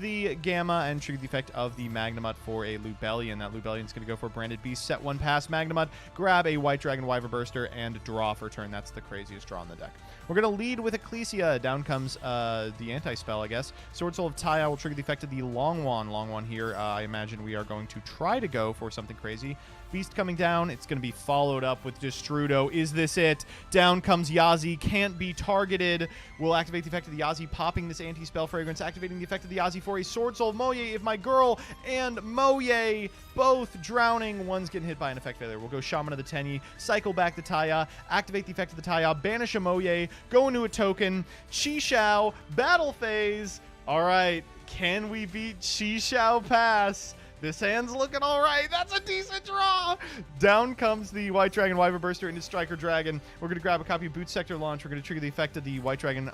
the Gamma and trigger the effect of the Magnemite for a Lubellion. That Lubellion's going to go for Branded Beast, set one past Magnemite, grab a White Dragon Wyvern Burster, and draw for turn. That's the craziest draw in the deck. We're going to lead with Ecclesia. Down comes the Anti-Spell, I guess. Sword Soul of Taya will trigger the effect of the Long Wan. Long Wan here, I imagine we are going to try to go for something crazy. Beast coming down. It's going to be followed up with Destrudo. Is this it? Down comes Yazi. Can't be targeted. We'll activate the effect of the Yazi, popping this Anti-Spell Fragrance, activating the effect of the Yazi for a Sword Soul of Moye. If my girl and Moye both drowning, one's getting hit by an effect failure. We'll go Shaman of the Tenyi, cycle back the Taya, activate the effect of the Taya, banish a Moye, go into a token, Chi Xiao, battle phase. All right, can we beat Chi Xiao Pass? This hand's looking all right. That's a decent draw. Down comes the White Dragon Wyvern Burster into Striker Dragon. We're going to grab a copy of Boot Sector Launch. We're going to trigger the effect of the White Dragon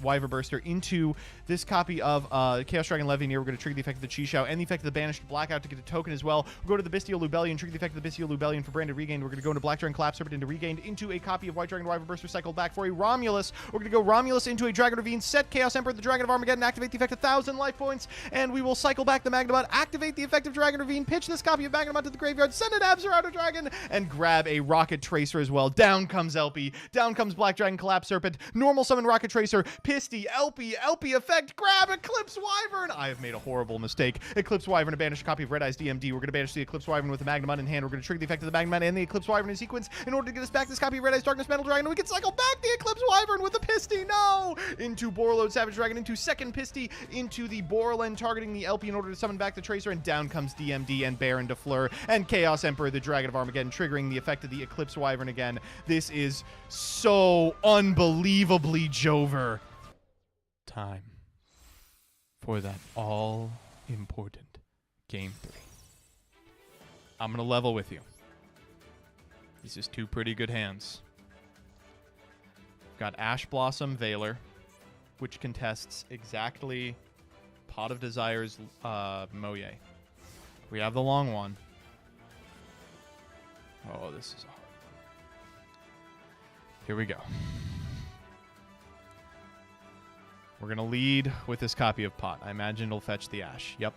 Wyvern Burster into this copy of Chaos Dragon Levianeer. We're going to trigger the effect of the Chi Xiao and the effect of the Banished Blackout to get a token as well. We'll go to the Bestial Lubellion, trigger the effect of the Bestial Lubellion for Branded Regained. We're going to go into Black Dragon Collapse Serpent into Regained into a copy of White Dragon Wyvern Burster cycled back for a Romulus. We're going to go Romulus into a Dragon Ravine, set Chaos Emperor, the Dragon of Armageddon, activate the effect of 1,000 life points, and we will cycle back the Magnemite, activate the effect of Dragon Ravine, pitch this copy of Magnemite to the graveyard, send an Abzerauto Dragon, and grab a Rocket Tracer as well. Down comes LP, down comes Black Dragon Collapse Serpent, normal summon Rocket Tracer, Pisty, LP effect, grab Eclipse Wyvern. I have made a horrible mistake. Eclipse Wyvern to banish a copy of Red Eyes DMD. We're going to banish the Eclipse Wyvern with the Magnemite in hand. We're going to trigger the effect of the Magnemite and the Eclipse Wyvern in sequence in order to get us back this copy of Red Eyes Darkness Metal Dragon. We can cycle back the Eclipse Wyvern with the Pisty. No! Into Borreload Savage Dragon, into second Pisty, into the Borland, targeting the LP in order to summon back the Tracer, and down comes DMD and Baron de Fleur and Chaos Emperor, the Dragon of Armageddon, triggering the effect of the Eclipse Wyvern again. This is so unbelievably Jover. Time for that all-important Game 3. I'm going to level with you. This is two pretty good hands. We've got Ash Blossom Veiler, which contests exactly Pot of Desire's Moye. We have the Long One. Oh, this is hard. Here we go. We're going to lead with this copy of Pot. I imagine it'll fetch the Ash. Yep.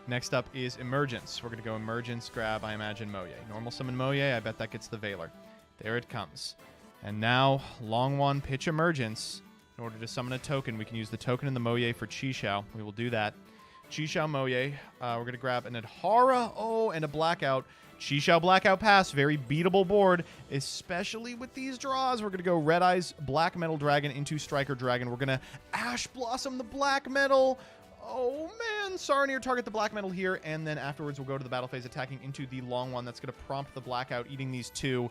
Next up is Emergence. We're going to go Emergence, grab, I imagine, Moye. Normal summon Moye. I bet that gets the Veiler. There it comes. And now, Long One, pitch Emergence. In order to summon a token, we can use the token in the Moye for Chi Xiao. We will do that. Chi Xiao Moye. We're going to grab an Adhara. Oh, and a Blackout. Chi Xiao Blackout Pass. Very beatable board, especially with these draws. We're going to go Red Eyes Black Metal Dragon into Striker Dragon. We're going to Ash Blossom the Black Metal. Oh, man. Saronir, target the Black Metal here. And then afterwards, we'll go to the battle phase, attacking into the Long One. That's going to prompt the Blackout, eating these two.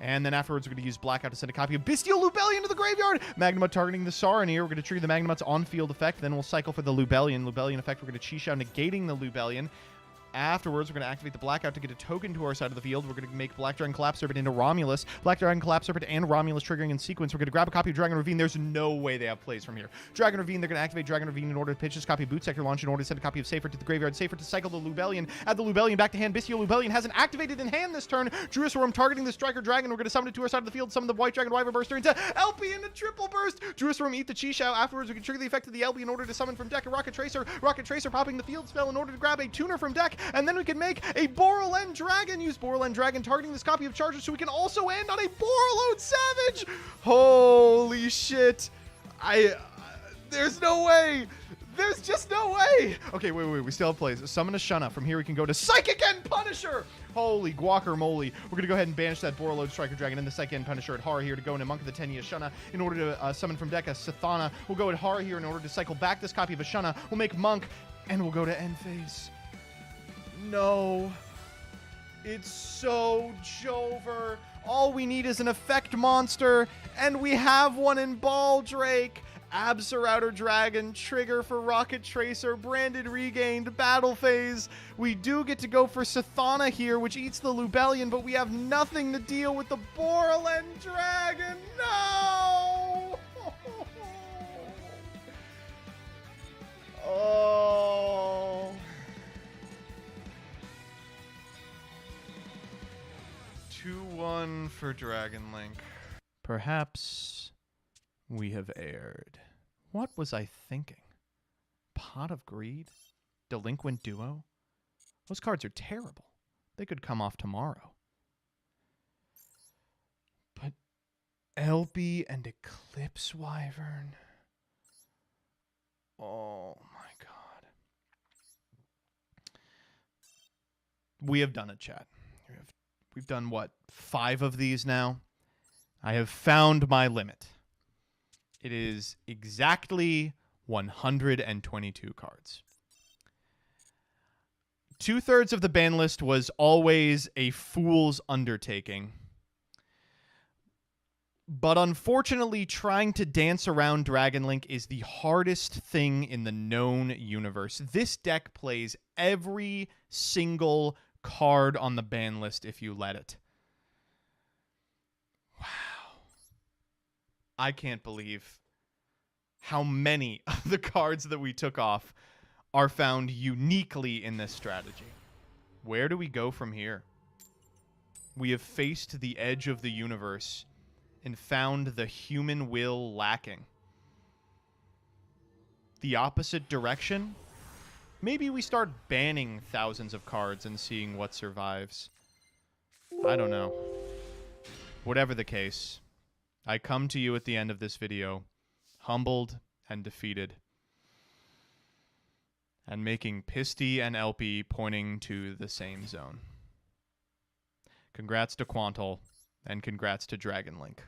And then afterwards, we're going to use Blackout to send a copy of Bestial Lubellion to the graveyard. Magnemite targeting the Saronir. We're going to trigger the Magnemite's on-field effect. Then we'll cycle for the Lubellion. Lubellion effect, we're going to Chi Xiao, negating the Lubellion. Afterwards, we're going to activate the Blackout to get a token to our side of the field. We're going to make Black Dragon Collapse Serpent into Romulus. Black Dragon Collapse Serpent and Romulus triggering in sequence. We're going to grab a copy of Dragon Ravine. There's no way they have plays from here. Dragon Ravine, they're going to activate Dragon Ravine in order to pitch this copy of Boot Sector Launch in order to send a copy of Seyfert to the graveyard. Seyfert to cycle the Lubellion. Add the Lubellion back to hand. Bestial Lubellion hasn't activated in hand this turn. Druisworm targeting the Striker Dragon. We're going to summon it to our side of the field. Summon the White Dragon Wyvern Burster into LP into triple burst. Druisworm eat the Chi Xiao. Afterwards, we can trigger the effect of the LP in order to summon from deck a Rocket Tracer. Rocket Tracer popping the field spell in order to grab a Tuner from deck. And then we can make a Borland Dragon. Use Borland Dragon targeting this copy of Charger so we can also end on a Borreload Savage. Holy shit. There's no way. There's just no way. Yay! Okay, wait. We still have plays. Summon a Shunna. From here, we can go to Psychic End Punisher. Holy guacamole. We're going to go ahead and banish that Borreload Striker Dragon and the Psychic End Punisher at Horror here to go into Monk of the Tenya Shunna in order to summon from deck a Sithana. We'll go at Horror here in order to cycle back this copy of a Shunna. We'll make Monk, and we'll go to end phase. No. It's so Jover. All we need is an effect monster, and we have one in Baldrake. Absorouter Dragon, trigger for Rocket Tracer, Branded Regained, Battle Phase. We do get to go for Sithana here, which eats the Lubellion, but we have nothing to deal with the Borland Dragon. No! Oh. 2-1 for Dragon Link. Perhaps we have erred. What was I thinking? Pot of Greed? Delinquent Duo? Those cards are terrible. They could come off tomorrow. But Elby and Eclipse Wyvern? Oh my god. We have done it, chat. We've done, what, 5 of these now? I have found my limit. It is exactly 122 cards. 2/3 of the ban list was always a fool's undertaking. But unfortunately, trying to dance around Dragon Link is the hardest thing in the known universe. This deck plays every single card on the ban list if you let it. Wow. I can't believe how many of the cards that we took off are found uniquely in this strategy. Where do we go from here? We have faced the edge of the universe and found the human will lacking. The opposite direction? Maybe we start banning thousands of cards and seeing what survives. I don't know. Whatever the case, I come to you at the end of this video, humbled and defeated, and making Pisty and Elpy pointing to the same zone. Congrats to Quantal, and congrats to Dragon Link.